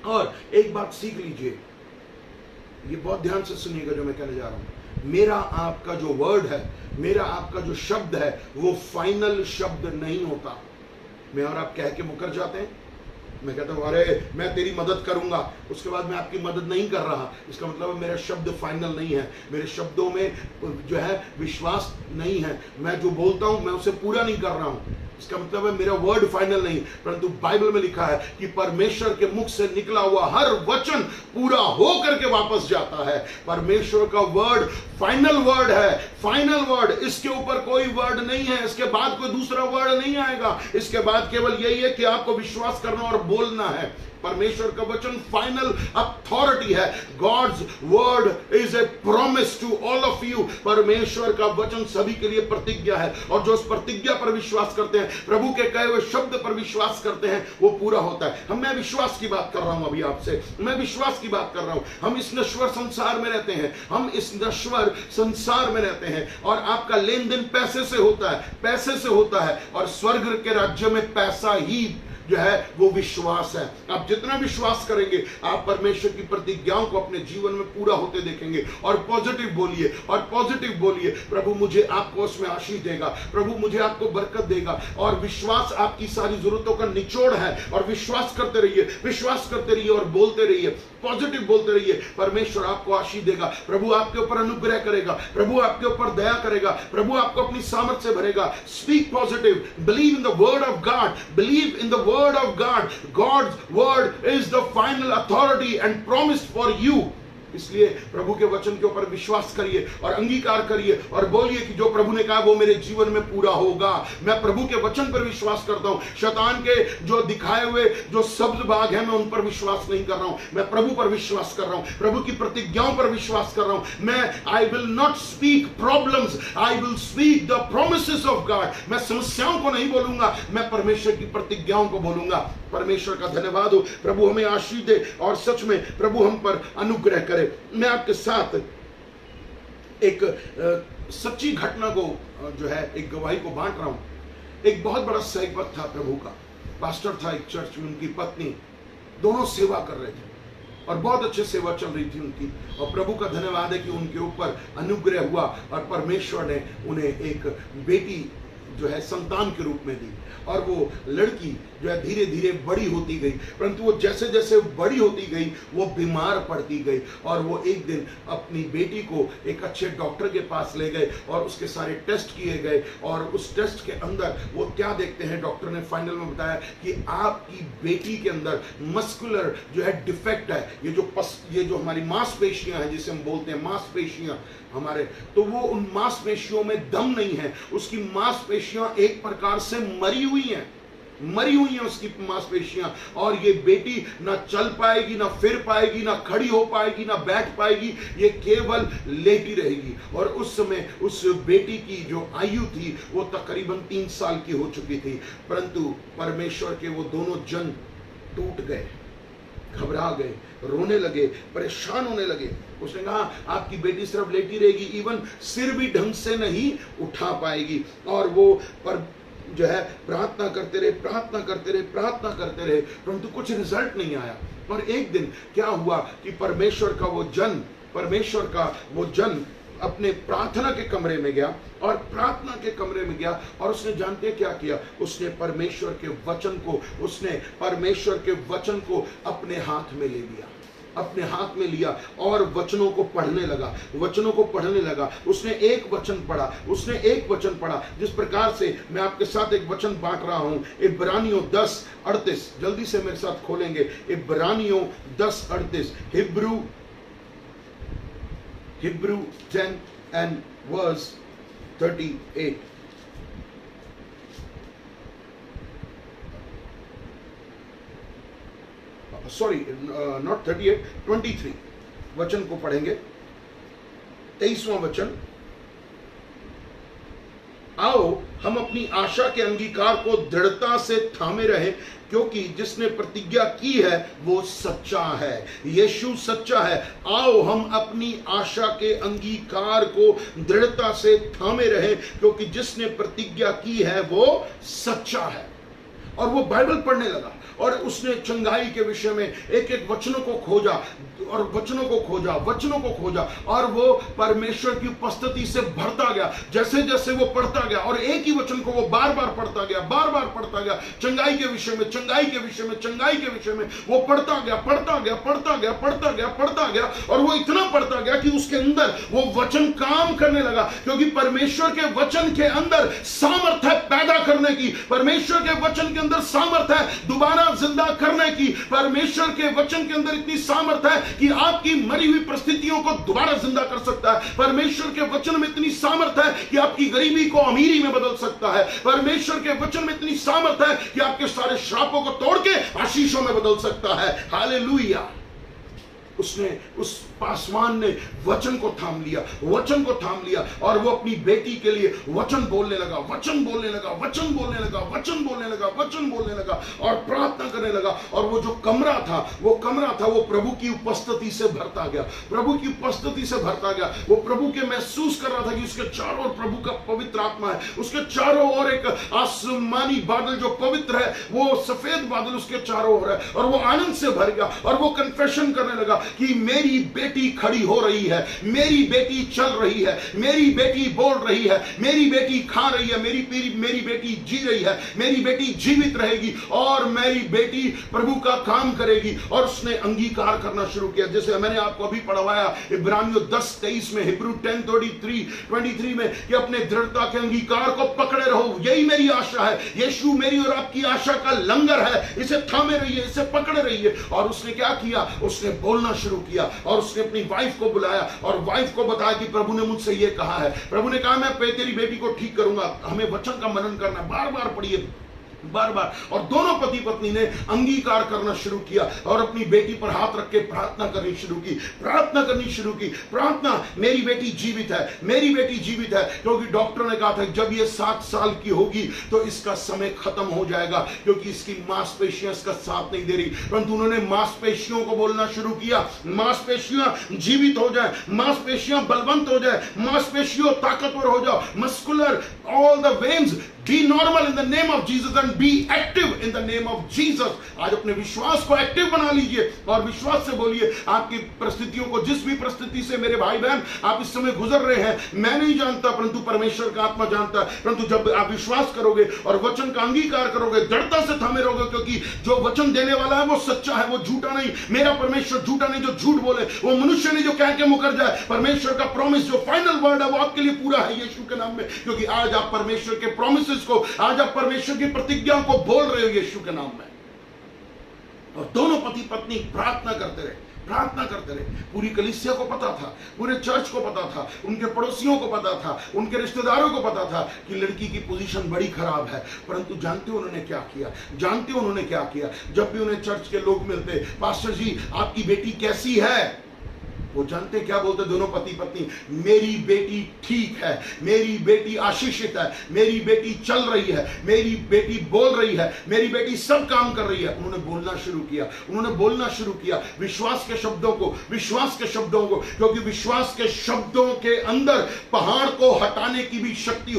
[SPEAKER 1] और एक बात सीख लीजिए, ये बहुत ध्यान से सुनिएगा जो मैं कहने जा रहा हूं। मेरा आपका जो वर्ड है, मेरा आपका जो शब्द है, वो फाइनल शब्द नहीं होता। मैं और आप कह के मुकर जाते हैं, मैं कहता हूँ अरे मैं तेरी मदद करूंगा, उसके बाद मैं आपकी मदद नहीं कर रहा, इसका मतलब मेरा शब्द फाइनल नहीं है, मेरे शब्दों में जो है विश्वास नहीं है, मैं जो बोलता हूं मैं उसे पूरा नहीं कर रहा हूं, इसका मतलब है मेरा वर्ड फाइनल नहीं। परंतु बाइबल में लिखा है कि परमेश्वर के मुख से निकला हुआ हर वचन पूरा हो करके वापस जाता है। परमेश्वर का वर्ड फाइनल वर्ड है, फाइनल वर्ड, इसके ऊपर कोई वर्ड नहीं है, इसके बाद कोई दूसरा वर्ड नहीं आएगा, इसके बाद केवल यही है कि आपको विश्वास करना और बोलना है। परमेश्वर का वचन फाइनल अथॉरिटी है। God's word is a promise to all of you. परमेश्वर का वचन सभी के लिए प्रतिज्ञा है, और जो उस प्रतिज्ञा पर विश्वास करते हैं, प्रभु के कहे हुए शब्द पर विश्वास करते हैं, वो पूरा होता है। मैं विश्वास की बात कर रहा हूं अभी आपसे, मैं विश्वास की बात कर रहा हूं। हम इस नश्वर संसार में रहते हैं, हम इस नश्वर संसार में रहते हैं, और आपका लेन देन पैसे से होता है, पैसे से होता है, और स्वर्ग के राज्य में पैसा ही जो है वो विश्वास है। आप जितना विश्वास करेंगे, आप परमेश्वर की प्रतिज्ञाओं को अपने जीवन में पूरा होते देखेंगे। और पॉजिटिव बोलिए, और पॉजिटिव बोलिए, प्रभु मुझे आपको उसमें आशीष देगा, प्रभु मुझे आपको बरकत देगा। और विश्वास आपकी सारी जरूरतों का निचोड़ है, और विश्वास करते रहिए, विश्वास करते रहिए, और बोलते रहिए, पॉजिटिव बोलते रहिए। परमेश्वर आपको आशीष देगा, प्रभु आपके ऊपर अनुग्रह करेगा, प्रभु आपके ऊपर दया करेगा, प्रभु आपको अपनी सामर्थ से भरेगा। Speak positive, believe in the word of God, believe in the word of God. God's word is the final authority and promised for you. इसलिए प्रभु के वचन के ऊपर विश्वास करिए और अंगीकार करिए, और बोलिए कि जो प्रभु ने कहा वो मेरे जीवन में पूरा होगा। मैं प्रभु के वचन पर विश्वास करता हूं, शैतान के जो दिखाए हुए जो शब्द भाग हैं मैं उन पर विश्वास नहीं कर रहा हूं, मैं प्रभु पर विश्वास कर रहा हूं, प्रभु की प्रतिज्ञाओं पर विश्वास कर रहा हूं। मैं I will not speak problems, I will speak the promises of God. मैं समस्याओं को नहीं बोलूंगा, मैं परमेश्वर की प्रतिज्ञाओं को बोलूंगा। परमेश्वर का धन्यवाद हो, प्रभु हमें आशीष दे, और सच में प्रभु हम पर अनुग्रह करे। मैं आपके साथ एक सच्ची घटना को जो है एक गवाही को बांट रहा हूं। एक बहुत बड़ा सेवक था प्रभु का, पास्टर था एक चर्च में, उनकी पत्नी, दोनों सेवा कर रहे थे और बहुत अच्छी सेवा चल रही थी उनकी, और प्रभु का धन्यवाद है कि उनके ऊपर अनुग्रह हुआ और परमेश्वर ने उन्हें एक बेटी जो है संतान के रूप में दी। और वो लड़की जो है धीरे धीरे बड़ी होती गई, परंतु वो जैसे जैसे बड़ी होती गई वो बीमार पड़ती गई, और वो एक दिन अपनी बेटी को एक अच्छे डॉक्टर के पास ले गए और उसके सारे टेस्ट किए गए, और उस टेस्ट के अंदर वो क्या देखते हैं, डॉक्टर ने फाइनल में बताया कि आपकी बेटी के अंदर मस्कुलर जो है डिफेक्ट है। ये जो हमारी मांसपेशियां हैं, जिसे हम बोलते हैं मांसपेशियां हमारे, तो वो उन मांसपेशियों में दम नहीं है, उसकी मांसपेशियां एक प्रकार से मरी हुई हैं उसकी मांसपेशियां, और ये बेटी ना चल पाएगी, ना फिर पाएगी, ना खड़ी हो पाएगी, ना बैठ पाएगी, ये केवल लेटी रहेगी। और उस समय उस बेटी की जो आयु थी वो तकरीबन 3 साल की हो चुकी थी, परंतु परमेश्वर के वो दोनों जन टूट गए, घबरा गए, रोने लगे, परेशान होने लगे। उसने कहा आपकी बेटी सिर्फ लेटी रहेगी, इवन सिर भी ढंग से नहीं उठा पाएगी। और वो पर जो है प्रार्थना करते रहे, परंतु कुछ रिजल्ट नहीं आया। और एक दिन क्या हुआ कि परमेश्वर का वो जन अपने प्रार्थना के कमरे में गया, और उसने जानते हैं क्या किया, उसने परमेश्वर के वचन को अपने हाथ में लिया और वचनों को पढ़ने लगा। उसने एक वचन पढ़ा, जिस प्रकार से मैं आपके साथ एक वचन बांट रहा हूं। इब्रानियों 10:38, जल्दी से मेरे साथ खोलेंगे, इब्रानियों 10:38, Hebrew 10 and verse 38. Not 38, 23 वचन को पढ़ेंगे। 23वां वचन, आओ हम अपनी आशा के अंगीकार को दृढ़ता से थामे रहे, क्योंकि जिसने प्रतिज्ञा की है वो सच्चा है, यीशु सच्चा है। आओ हम अपनी आशा के अंगीकार को दृढ़ता से थामे रहे, क्योंकि जिसने प्रतिज्ञा की है वो सच्चा है। और वो बाइबल पढ़ने लगा और उसने चंगाई के विषय में एक एक वचनों को खोजा और वचनों को खोजा और वो परमेश्वर की उपस्थिति से भरता गया। जैसे जैसे वो पढ़ता गया और एक ही वचन को वो बार बार पढ़ता गया, चंगाई के विषय में वो पढ़ता गया और वो इतना पढ़ता गया कि उसके अंदर वो वचन काम करने लगा, क्योंकि परमेश्वर के वचन के अंदर सामर्थ है पैदा करने की, परमेश्वर के वचन के अंदर सामर्थ है दोबारा जिंदा करने की, परमेश्वर के वचन के अंदर इतनी सामर्थ है कि आपकी मरी हुई परिस्थितियों को दोबारा जिंदा कर सकता है। परमेश्वर के वचन में इतनी सामर्थ है कि आपकी गरीबी को अमीरी में बदल सकता है। परमेश्वर के वचन में इतनी सामर्थ है कि आपके सारे श्रापों को तोड़ के आशीषों में बदल सकता है। हालेलुया। उसने उस पासवान ने वचन को थाम लिया और वो अपनी बेटी के लिए वचन बोलने लगा और प्रार्थना करने लगा। और वो जो कमरा था वो प्रभु की उपस्थिति से भरता गया, वो प्रभु के महसूस कर रहा था कि उसके चारों ओर प्रभु का पवित्र आत्मा है, उसके चारों ओर एक आसमानी बादल जो पवित्र है, वो सफेद बादल उसके चारों ओर है। और वो आनंद से भर गया और वो कन्फेशन करने लगा कि मेरी बेटी खड़ी हो रही है, मेरी बेटी चल रही है, मेरी बेटी बोल रही है, मेरी बेटी खा रही है, मेरी बेटी जी रही है, मेरी बेटी जीवित रहेगी और मेरी बेटी प्रभु का काम करेगी। और उसने अंगीकार करना शुरू किया, जैसे मैंने आपको अभी पढ़वाया इब्रानियों 10:23 में, हिब्रू 10:23 में, कि अपने दृढ़ता के अंगीकार को पकड़े रहो, यही मेरी आशा है। यीशु मेरी और आपकी आशा का लंगर है, इसे थामे रहिए, इसे पकड़े रहिए। और उसने क्या किया? उसने बोलना शुरू किया और उसने अपनी वाइफ को बुलाया और वाइफ को बताया कि प्रभु ने मुझसे ये कहा है, प्रभु ने कहा मैं तेरी बेटी को ठीक करूंगा। हमें वचन का मनन करना, बार बार पढ़िए, बार बार। और दोनों पति पत्नी ने अंगीकार करना शुरू किया और अपनी बेटी पर हाथ रख के प्रार्थना करनी शुरू की। प्रार्थना, मेरी बेटी जीवित है, क्योंकि डॉक्टर ने कहा था जब ये 7 साल की होगी तो इसका समय खत्म हो जाएगा, क्योंकि इसकी मांसपेशियां इसका साथ नहीं दे रही। परंतु उन्होंने मांसपेशियों को बोलना शुरू किया, मांसपेशियां जीवित हो जाए, मांसपेशियां बलवंत हो जाए, मांसपेशियों ताकतवर हो जाओ, muscular, all the veins be normal in the name of Jesus and be active in the name of Jesus। आज अपने विश्वास को एक्टिव बना लीजिए और विश्वास से बोलिए। आपकी परिस्थितियों को, जिस भी परिस्थिति से मेरे भाई बहन आप इस समय गुजर रहे हैं, मैं नहीं जानता परंतु परमेश्वर का आत्मा जानता है। परंतु जब आप विश्वास करोगे और वचन का अंगीकार करोगे, दृढ़ता से थामे रहोगे, क्योंकि जो वचन देने वाला है वो सच्चा है, वो झूठा नहीं। मेरा परमेश्वर झूठा नहीं जो झूठ बोले, वो मनुष्य नहीं जो कह के मुकर जाए। परमेश्वर का प्रॉमिस जो फाइनल वर्ड है वो आपके लिए पूरा है यीशु के नाम में, क्योंकि आज आप परमेश्वर के प्रॉमिस को, आज आप परमेश्वर की प्रतिज्ञा को बोल रहे हो यीशु के नाम में। और दोनों पति पत्नी प्रार्थना करते रहे। पूरी कलीसिया को पता था, पूरे चर्च को पता था, उनके पड़ोसियों को पता था, उनके रिश्तेदारों को पता था कि लड़की की पोजीशन बड़ी खराब है। परंतु जानते हो उन्होंने क्या किया? जब भी उन्हें चर्च के लोग मिलते, पास्टर जी आपकी बेटी कैसी है, वो जानते क्या बोलते दोनों पति पत्नी? मेरी बेटी ठीक है, मेरी बेटी आशीषित है, मेरी बेटी चल रही है, मेरी बेटी बोल रही है, मेरी बेटी सब काम कर रही है। उन्होंने बोलना शुरू किया विश्वास के शब्दों को, क्योंकि विश्वास के शब्दों के अंदर पहाड़ को हटाने की भी शक्ति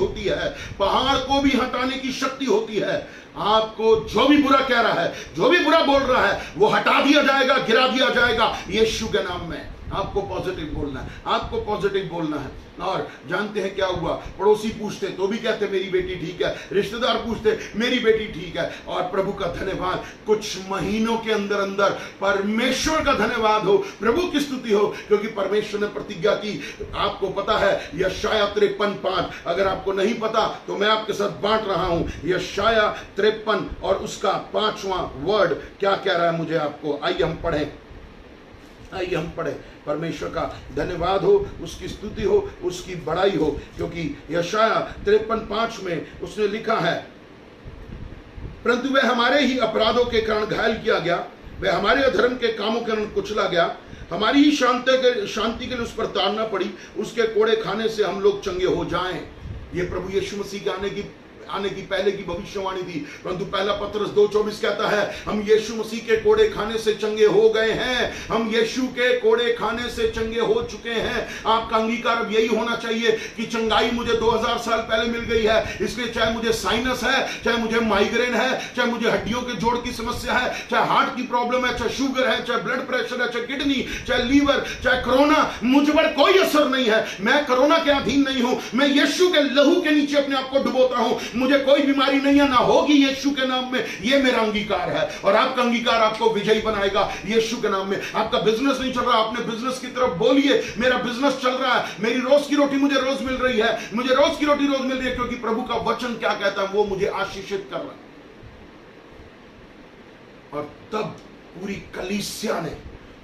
[SPEAKER 1] होती है। आपको जो भी बुरा कह रहा है, जो भी बुरा बोल रहा है, वो हटा दिया जाएगा, गिरा दिया जाएगा यीशु के नाम में। आपको पॉजिटिव बोलना है। और जानते हैं क्या हुआ? पड़ोसी पूछते तो भी कहते मेरी बेटी ठीक है, रिश्तेदार पूछते मेरी बेटी ठीक है। और प्रभु का धन्यवाद, कुछ महीनों के अंदर परमेश्वर का धन्यवाद हो, प्रभु की स्तुति हो, क्योंकि परमेश्वर ने प्रतिज्ञा की। आपको पता है यशाया 53:5, अगर आपको नहीं पता तो मैं आपके साथ बांट रहा हूं। यशाया 53 और उसका 5वां वर्ड क्या कह रहा है मुझे आपको, आइए हम पढ़े। परमेश्वर का धन्यवाद हो, उसकी स्तुति हो, उसकी बड़ाई हो, क्योंकि यशाया 53:5 में उसने लिखा है, परंतु वह हमारे ही अपराधों के कारण घायल किया गया, वह हमारे अधर्म के कामों के कारण कुचला गया, हमारी ही शांति के लिए उस पर ताड़ना पड़ी, उसके कोड़े खाने से हम लोग चंगे हो जाएं। ये प्रभु यीशु मसीह के आने की आने की पहले की भविष्यवाणी थी, परंतु पहला पत्रस 2:24 कहता है हम यीशु मसीह के कोड़े खाने से चंगे हो गए हैं, हम यीशु के कोड़े खाने से चंगे हो चुके हैं। आपका अंगीकार अब यही होना चाहिए कि चंगाई मुझे 2000 साल पहले मिल गई है, इसलिए चाहे मुझे साइनस है, चाहे मुझे माइग्रेन है, चाहे मुझे हड्डियों के जोड़ की समस्या है, चाहे हार्ट की प्रॉब्लम है, चाहे शुगर है, चाहे ब्लड प्रेशर है, चाहे किडनी, चाहे लीवर, चाहे कोरोना, मुझ पर कोई असर नहीं है। मैं कोरोना के अधीन नहीं हूं, मैं यीशु के लहू के नीचे अपने आप को डुबोता हूं, मुझे कोई बीमारी नहीं है, ना होगी यीशु के नाम में। यह मेरा अंगीकार है और आपका अंगीकार आपको विजयी बनाएगा यीशु के नाम में। आपका बिजनेस नहीं चल रहा, आपने बिजनेस की तरफ बोलिए मेरा बिजनेस चल रहा है, मेरी रोज की रोटी मुझे रोज मिल रही है, मुझे रोज की रोटी रोज मिल रही है, क्योंकि प्रभु का वचन क्या कहता है, वो मुझे आशीषित कर रहा है। और तब पूरी कलीसिया ने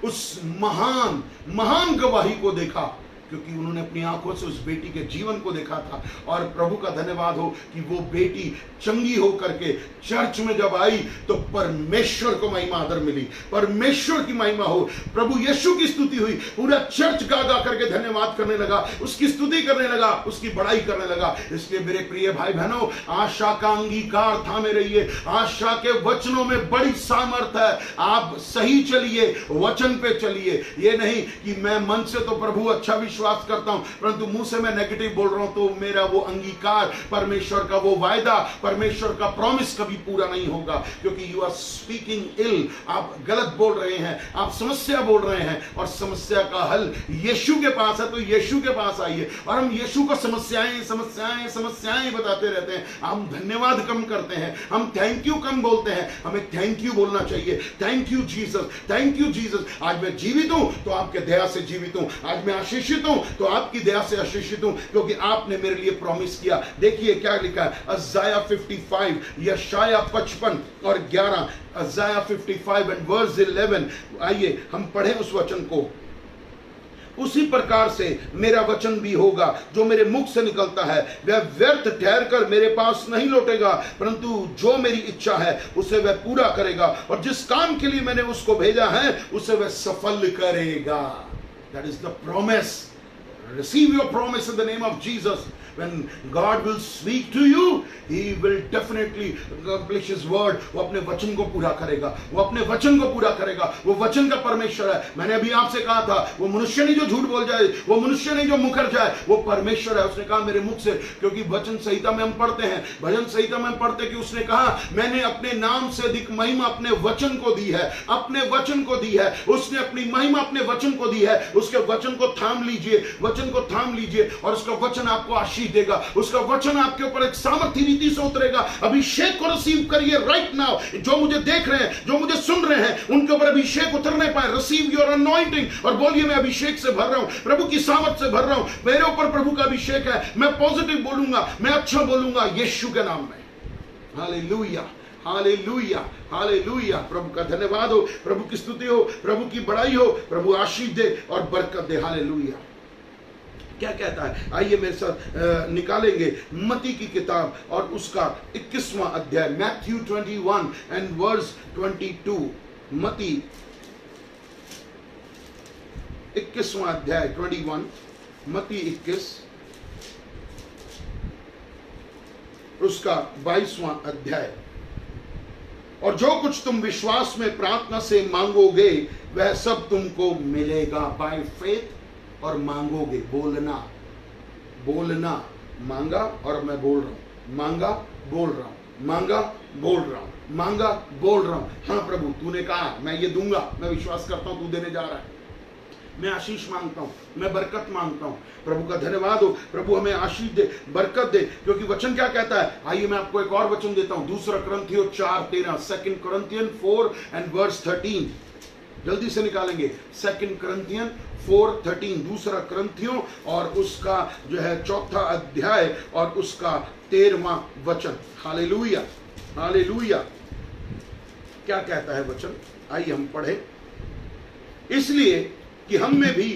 [SPEAKER 1] उस महान महान गवाही को देखा, क्योंकि उन्होंने अपनी आंखों से उस बेटी के जीवन को देखा था। और प्रभु का धन्यवाद हो कि वो बेटी चंगी होकर के चर्च में जब आई तो परमेश्वर को महिमा आदर मिली, परमेश्वर की महिमा हो, प्रभु यीशु की स्तुति हुई, पूरा चर्च गा गा करके धन्यवाद करने लगा, उसकी स्तुति करने लगा, उसकी बड़ाई करने लगा। इसलिए मेरे प्रिय भाई बहनों, आशा का अंगीकार थामे रहिए, आशा के वचनों में बड़ी सामर्थ है। आप सही चलिए, वचन पे चलिए। ये नहीं कि मैं मन से तो प्रभु अच्छा विश्वास करता हूं, परंतु मुंह से मैं नेगेटिव बोल रहा हूं, तो मेरा वो अंगीकार, परमेश्वर का वो वायदा, परमेश्वर का प्रॉमिस कभी पूरा नहीं होगा, क्योंकि यू आर स्पीकिंग इल। आप गलत बोल रहे हैं, आप समस्या बोल रहे हैं, और समस्या का हल यीशु के पास है। तो यीशु के पास आइए। और हम यीशु को समस्याएं समस्याएं समस्याएं बताते रहते हैं, हम धन्यवाद कम करते हैं, हम थैंक यू कम बोलते हैं। हमें थैंक यू बोलना चाहिए। Thank you Jesus, thank you Jesus. आज मैं जीवित हूं तो आपके दया से जीवित हूं, आज मैं आशीषित हूं तो आपकी दया से आशीषित हूं, क्योंकि आपने मेरे लिए प्रॉमिस किया। देखिए क्या लिखा है, अज़ाया 55, यशाया 55 और 11, अज़ाया 55 एंड वर्स 11। आइए हम पढ़ें उस वचन को। उसी प्रकार से मेरा वचन भी होगा जो मेरे मुख से निकलता है, वह व्यर्थ ठहर कर मेरे पास नहीं लौटेगा, परंतु जो मेरी इच्छा है उसे वह पूरा करेगा, और जिस काम के लिए मैंने उसको भेजा है उसे वह सफल करेगा। That is the promise. Receive your promise in the name of Jesus. When God will speak to you, He will definitely accomplish His word. वो अपने वचन को पूरा करेगा, वो अपने वचन को पूरा करेगा। वो वचन का परमेश्वर है। मैंने अभी आपसे कहा था, वो मनुष्य नहीं जो झूठ बोल जाए, वो मनुष्य नहीं जो मुकर जाए, वो परमेश्वर है। उसने कहा मेरे मुख से, क्योंकि वचन संहिता में हम पढ़ते हैं, भजन संहिता में हम पढ़ते कि उसने कहा मैंने अपने नाम से अधिक महिमा अपने वचन को दी है, अपने वचन को दी है। उसने अपनी महिमा अपने वचन को दी है। उसके वचन को थाम लीजिए, वचन को थाम लीजिए, और उसका वचन आपको आशीष देगा। उसका वचन आपके ऊपर एक सामर्थ्य रीति से उतरेगा। अभिषेक को रिसीव करिए राइट नाउ। जो मुझे देख रहे हैं, जो मुझे सुन रहे हैं, उनके ऊपर अभिषेक उतरने पाए। रिसीव योर अनॉइंटिंग और बोलिए मैं अभिषेक से भर रहा हूं, प्रभु की सामर्थ्य से भर रहा हूं, मेरे ऊपर प्रभु का अभिषेक है। मैं पॉजिटिव बोलूंगा, मैं अच्छा बोलूंगा यीशु के नाम में। Hallelujah, hallelujah, hallelujah. प्रभु का धन्यवाद हो, प्रभु की स्तुति हो, प्रभु की बड़ाई हो, प्रभु आशीष दे और बरकत दे। हालेलुया। क्या कहता है, आइए मेरे साथ निकालेंगे मत्ती की किताब और उसका 21वां अध्याय, मैथ्यू 21 एंड वर्स 22। मत्ती 21वां अध्याय 21, मत्ती 21 उसका 22वां अध्याय। और जो कुछ तुम विश्वास में प्रार्थना से मांगोगे वह सब तुमको मिलेगा। बाय फेथ और मांगोगे, बोलना, बोलना, मांगा और मैं बोल रहा हूं, मांगा बोल रहा हूं, मांगा बोल रहा हूं, मांगा बोल रहा हूं। हाँ प्रभु तूने कहा मैं ये दूंगा, मैं विश्वास करता हूं तू देने जा रहा है। मैं आशीष मांगता हूं, मैं बरकत मांगता हूं। प्रभु का धन्यवाद हो, प्रभु हमें आशीष दे, बरकत दे, क्योंकि वचन क्या कहता है। आइए मैं आपको एक और वचन देता हूं, 2 कुरिन्थियों 4:13, 2 कुरिन्थियन 4 एंड वर्स 13। जल्दी से निकालेंगे, 2 कुरिन्थियन 4:13, 2 कुरिन्थियों और उसका जो है 4था अध्याय और उसका 13वां वचन। Hallelujah, hallelujah. क्या कहता है वचन, आइए हम पढ़े। इसलिए कि हम में भी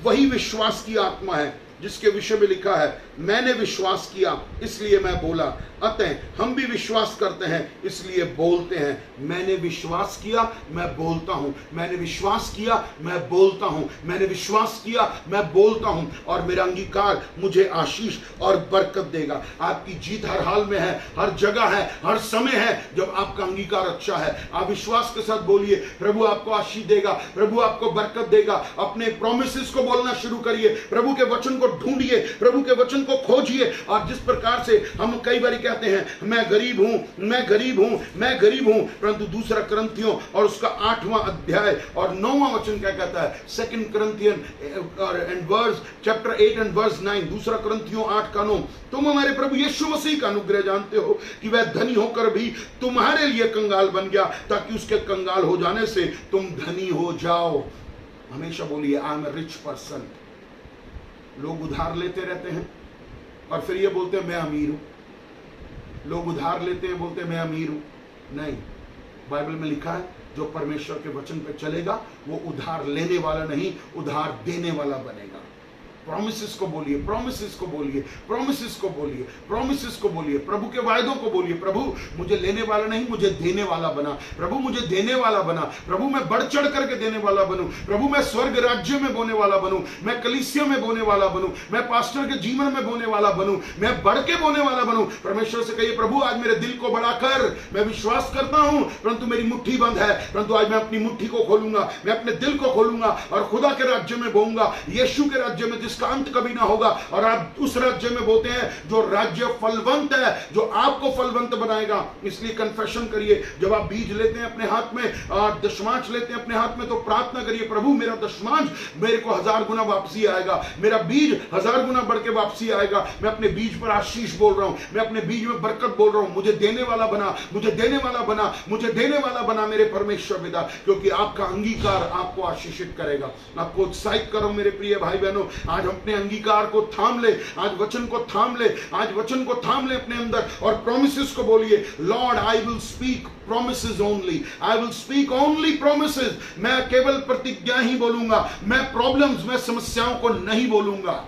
[SPEAKER 1] वही विश्वास की आत्मा है जिसके विषय में लिखा है, मैंने विश्वास किया इसलिए मैं बोला, अतः हम भी विश्वास करते हैं इसलिए बोलते हैं। मैंने विश्वास किया मैं बोलता हूं, मैंने विश्वास किया मैं बोलता हूं, मैंने विश्वास किया मैं बोलता हूं, और मेरा अंगीकार मुझे आशीष और बरकत देगा। आपकी जीत हर हाल में है, हर जगह है, हर समय है जब आपका अंगीकार अच्छा है। आप विश्वास के साथ बोलिए, प्रभु आपको आशीष देगा, प्रभु आपको बरकत देगा। अपने प्रोमिसेस को बोलना शुरू करिए, प्रभु के वचन को ढूंढिए, प्रभु के वचन को खोजिए। और जिस प्रकार से हम कई बार कहते हैं मैं गरीब हूं, मैं गरीब हूं, मैं गरीब हूं, परंतु दूसरा करंथियों और उसका 8वां अध्याय और 9वां वचन क्या कहता है? 2 Corinthians and verse chapter 8 and verse 9, दूसरा करंथियों 8 का 9, तुम हमारे प्रभु यीशु मसीह का अनुग्रह जानते हो कि वह धनी होकर भी तुम्हारे लिए कंगाल बन गया, ताकि उसके कंगाल हो जाने से तुम धनी हो जाओ। हमेशा बोलिए I am a rich person. लोग उधार लेते रहते हैं और फिर ये बोलते हैं मैं अमीर हूं। लोग उधार लेते हैं, बोलते हैं मैं अमीर हूं। नहीं, बाइबल में लिखा है जो परमेश्वर के वचन पे चलेगा वो उधार लेने वाला नहीं, उधार देने वाला बनेगा। प्रोमिसेस को बोलिए, प्रोमिसेस को बोलिए, प्रोमिसेस को बोलिए, प्रोमिसेस को बोलिए, प्रभु के वायदों को बोलिए। प्रभु मुझे लेने वाला नहीं, मुझे देने वाला बना। प्रभु मुझे देने वाला बना। प्रभु मैं बढ़ चढ़ करके देने वाला बनूं। प्रभु मैं स्वर्ग राज्य में बोने वाला बनूं, मैं कलीसिया में बोने वाला बनूं, मैं पास्टर के जीवन में बोने वाला बनूं, मैं बढ़ के बोने वाला बनूं। परमेश्वर से कहिए, प्रभु आज मेरे दिल को बढ़ा कर, मैं विश्वास करता हूं परंतु मेरी मुट्ठी बंद है, परंतु आज मैं अपनी मुट्ठी को खोलूंगा, मैं अपने दिल को खोलूंगा और खुदा के राज्य में बोऊंगा, यीशु के राज्य में जिसका अंत कभी ना होगा। और आप उस राज्य में बोते हैं जो राज्य फलवंत है, जो आपको फलवंत बनाएगा। इसलिए कन्फेशन करिए। जब आप बीज लेते हैं अपने हाथ में, दशमांश लेते हैं अपने हाथ में, तो प्रार्थना करिए, प्रभु मेरा दशमांश मेरे को 1000 गुना वापसी आएगा, मेरा बीज 1000 गुना बढ़ के वापसी आएगा। मैं अपने बीज पर आशीष बोल रहा हूं, मैं अपने बीज में बरकत बोल रहा हूं। मुझे देने वाला बना, मुझे देने वाला बना, मुझे देने वाला बना मेरे परमेश्वर पिता, क्योंकि आपका अंगीकार आपको आशीषित करेगा। आपको उत्साहित करो मेरे प्रिय भाई बहनों, आज हम अपने अंगीकार को थाम ले, आज वचन को थाम ले, आज वचन को थाम ले अपने अंदर और प्रोमिसेस को बोलिए, Lord I will speak promises only, I will speak only promises. मैं केवल प्रतिज्ञा ही बोलूंगा, मैं प्रॉब्लम्स, मैं समस्याओं को नहीं बोलूंगा।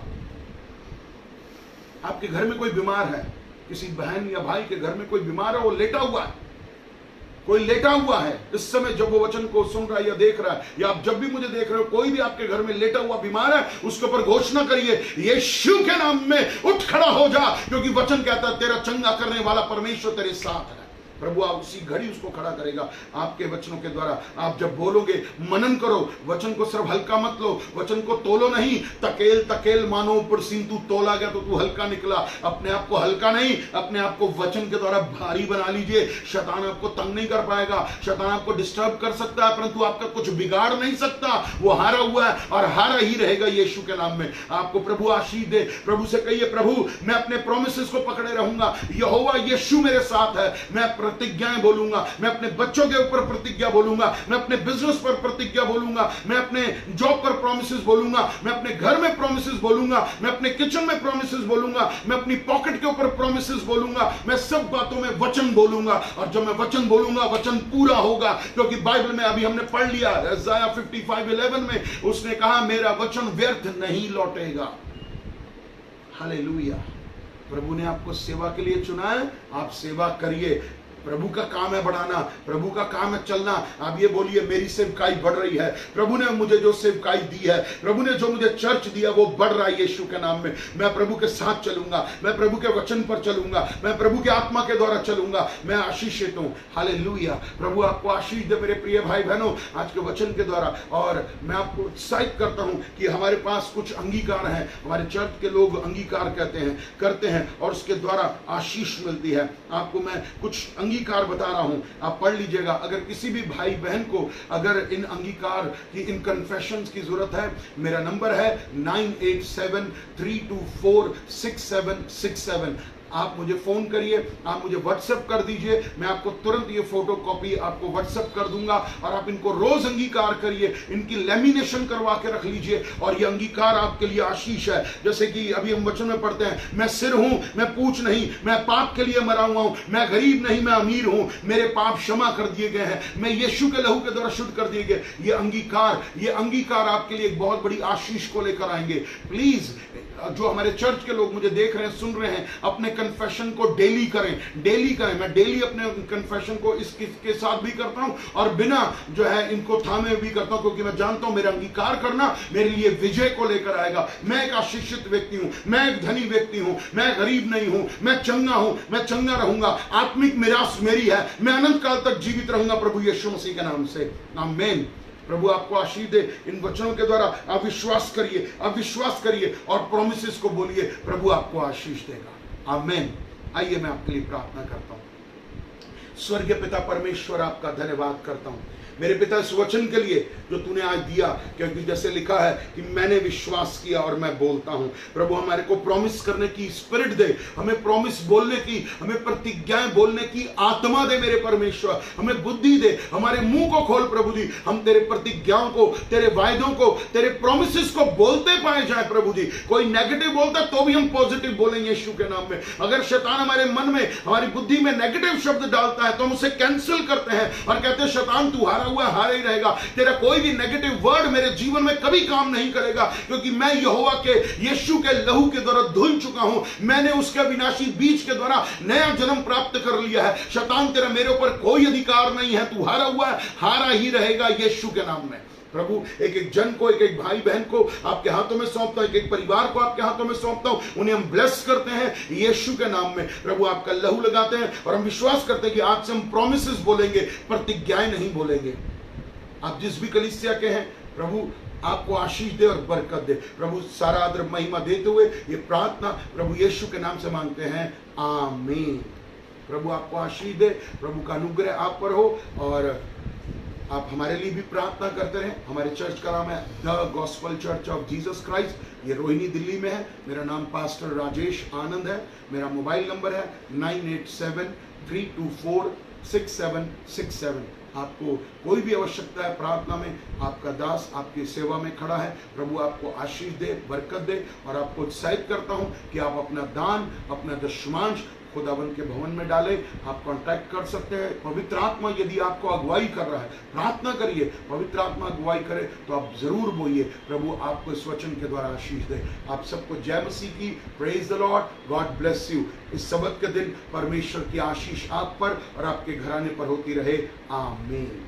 [SPEAKER 1] आपके घर में कोई बीमार है, किसी बहन या भाई के घर में कोई बीमार है, वो लेटा हुआ है, कोई लेटा हुआ है इस समय जब वो वचन को सुन रहा है या देख रहा है, या आप जब भी मुझे देख रहे हो, कोई भी आपके घर में लेटा हुआ बीमार है, उसके ऊपर घोषणा करिए, यीशु के नाम में उठ खड़ा हो जा, क्योंकि वचन कहता है तेरा चंगा करने वाला परमेश्वर तेरे साथ है। प्रभु आप उसी घड़ी उसको खड़ा करेगा आपके वचनों के द्वारा। आप जब बोलोगे, मनन करो, वचन को सिर्फ हल्का मत लो, वचन को तोलो नहीं। तकेल तकेल मानो ऊपर सीन, तू तोला गया तो तू हल्का निकला। अपने आप को हल्का नहीं, अपने आप को वचन के द्वारा भारी बना लीजिए। शैतान आपको तंग नहीं कर पाएगा, शैतान आपको डिस्टर्ब कर सकता है परंतु आपका कुछ बिगाड़ नहीं सकता। वो हारा हुआ है और हारा ही रहेगा यीशु के नाम में। आपको प्रभु आशीष दे। प्रभु से कहिए, प्रभु मैं अपने प्रोमिसेस को पकड़े रहूंगा, यहोवा यीशु मेरे साथ है। मैं प्रतिज्ञाएं बोलूंगा, मैं अपने बच्चों के ऊपर प्रतिज्ञा बोलूंगा, मैं अपने बिजनेस पर प्रतिज्ञा बोलूंगा, मैं अपने जॉब पर प्रोमिसेस बोलूंगा, मैं अपने घर में प्रोमिसेस बोलूंगा, मैं अपने किचन में प्रोमिसेस बोलूंगा, मैं अपनी पॉकेट के ऊपर प्रोमिसेस बोलूंगा। मैं सब बातों में वचन बोलूंगा और जब मैं वचन बोलूंगा वचन पूरा होगा, क्योंकि बाइबल में अभी हमने पढ़ लिया यशायाह 55:11 में उसने कहा मेरा वचन व्यर्थ नहीं लौटेगा। हालेलुया। प्रभु ने आपको सेवा के लिए चुना है, आप सेवा करिए। प्रभु का काम है बढ़ाना, प्रभु का काम है चलना। आप ये बोलिए मेरी सेवकाई बढ़ रही है, प्रभु ने मुझे जो सेवकाई दी है, प्रभु ने जो मुझे चर्च दिया वो बढ़ रहा है यीशु के नाम में। मैं प्रभु के साथ चलूंगा, मैं प्रभु के वचन पर चलूंगा, मैं प्रभु के आत्मा के द्वारा चलूंगा, मैं आशीषित हूं। हालेलुया। प्रभु आपको आशीष दे मेरे प्रिय भाई बहनों आज के वचन के द्वारा। और मैं आपको उत्साहित करता हूं कि हमारे पास कुछ अंगीकार हैं, हमारे चर्च के लोग अंगीकार कहते हैं, करते हैं और उसके द्वारा आशीष मिलती है। आपको मैं कुछ अंगीकार बता रहा हूं, आप पढ़ लीजिएगा। अगर किसी भी भाई बहन को अगर इन अंगीकार की, इन कन्फेशंस की जरूरत है, मेरा नंबर है 9873246767। आप मुझे फोन करिए, आप मुझे व्हाट्सएप कर दीजिए, मैं आपको तुरंत ये फोटो कॉपी आपको व्हाट्सएप कर दूंगा। और आप इनको रोज अंगीकार करिए, इनकी लेमिनेशन करवा के रख लीजिए और ये अंगीकार आपके लिए आशीष है। जैसे कि अभी हम वचन में पढ़ते हैं, मैं सिर हूं, मैं पूंछ नहीं, मैं पाप के लिए मरा हुआ हूं, मैं गरीब नहीं मैं अमीर हूं, मेरे पाप क्षमा कर दिए गए हैं, मैं यीशु के लहू के द्वारा शुद्ध कर दिए गए। ये अंगीकार आपके लिए एक बहुत बड़ी आशीष को लेकर आएंगे। प्लीज जो हमारे चर्च के लोग मुझे देख रहे हैं, सुन रहे हैं, अपने कन्फेशन को डेली करें, डेली करें। मैं डेली अपने कन्फेशन को इसके साथ भी करता हूं और बिना जो है इनको थामे भी करता हूं, क्योंकि मैं जानता हूं मेरा अंगीकार करना मेरे लिए विजय को लेकर आएगा। मैं एक आशीषित व्यक्ति हूं, मैं एक धनी व्यक्ति हूं, मैं गरीब नहीं हूं, मैं चंगा हूं, मैं चंगा रहूंगा। आत्मिक मिरास मेरी है, मैं अनंत काल तक जीवित रहूंगा प्रभु यीशु मसीह के नाम से, आमीन। प्रभु आपको आशीष दे। इन वचनों के द्वारा आप विश्वास करिए, आप विश्वास करिए और प्रोमिसेस को बोलिए, प्रभु आपको आशीष देगा, आमीन। आइए मैं आपके लिए प्रार्थना करता हूं। स्वर्गीय पिता परमेश्वर, आपका धन्यवाद करता हूं मेरे पिता इस वचन के लिए जो तूने आज दिया, क्योंकि जैसे लिखा है कि मैंने विश्वास किया और मैं बोलता हूं। प्रभु हमारे को प्रॉमिस करने की स्पिरिट दे, हमें प्रॉमिस बोलने की, हमें प्रतिज्ञाएं बोलने की आत्मा दे मेरे परमेश्वर, हमें बुद्धि दे, हमारे मुंह को खोल प्रभु जी, हम तेरे प्रतिज्ञाओं को, तेरे वायदों को, तेरे प्रोमिसेस को बोलते पाए जाए प्रभु जी। कोई नेगेटिव बोलता तो भी हम पॉजिटिव बोलेंगे यीशु के नाम में। अगर शैतान हमारे मन में, हमारी बुद्धि में नेगेटिव शब्द डालता है तो हम उसे कैंसिल करते हैं और कहते हैं शैतान तू हारा हुआ हारा ही रहेगा, तेरा कोई भी नेगेटिव वर्ड मेरे जीवन में कभी काम नहीं करेगा, क्योंकि मैं यहोवा के यीशु के लहू के द्वारा धुल चुका हूं। मैंने उसके विनाशी बीज के द्वारा नया जन्म प्राप्त कर लिया है। शैतान तेरा मेरे ऊपर कोई अधिकार नहीं है, तू हारा हुआ है, हारा ही रहेगा यीशु के नाम में। प्रभु एक एक जन को, एक एक भाई बहन को आपके हाथों में सौंपता हूं, एक एक परिवार को आपके हाथों में सौंपता हूं। उन्हें हम ब्लेस करते हैं यीशु के नाम में। प्रभु आपका लहू लगाते हैं और हम विश्वास करते हैं कि आज से हम प्रोमिसेस बोलेंगे, प्रतिज्ञाएं नहीं बोलेंगे। आप जिस भी कलीसिया के हैं प्रभु आपको आशीष दे और बरकत दे। प्रभु सारा आदर महिमा देते हुए ये प्रार्थना प्रभु यीशु के नाम से मांगते हैं, आमीन। प्रभु आपको आशीष दे, प्रभु का अनुग्रह आप पर हो और आप हमारे लिए भी प्रार्थना करते रहें। हमारे चर्च का नाम है the gospel church of Jesus Christ. ये रोहिणी दिल्ली में है। मेरा नाम पास्टर राजेश आनंद है। मेरा मोबाइल नंबर है 9873246767। आपको कोई भी आवश्यकता है प्रार्थना में, आपका दास आपकी सेवा में खड़ा है। प्रभु आपको आशीष दे, बरकत दे और आपको उत्साहित करता हूं कि आप अपना दान, अपना दशमांश खुदावन के भवन में डालें। आप कांटेक्ट कर सकते हैं। पवित्र आत्मा यदि आपको अगुवाई कर रहा है, प्रार्थना करिए। पवित्र आत्मा अगुवाई करे तो आप जरूर बोलिए। प्रभु आपको इस वचन के द्वारा आशीष दे। आप सबको जय मसीह की। Praise the Lord. God bless you. इस सबत के दिन परमेश्वर की आशीष आप पर और आपके घराने पर होती रहे। आमीन।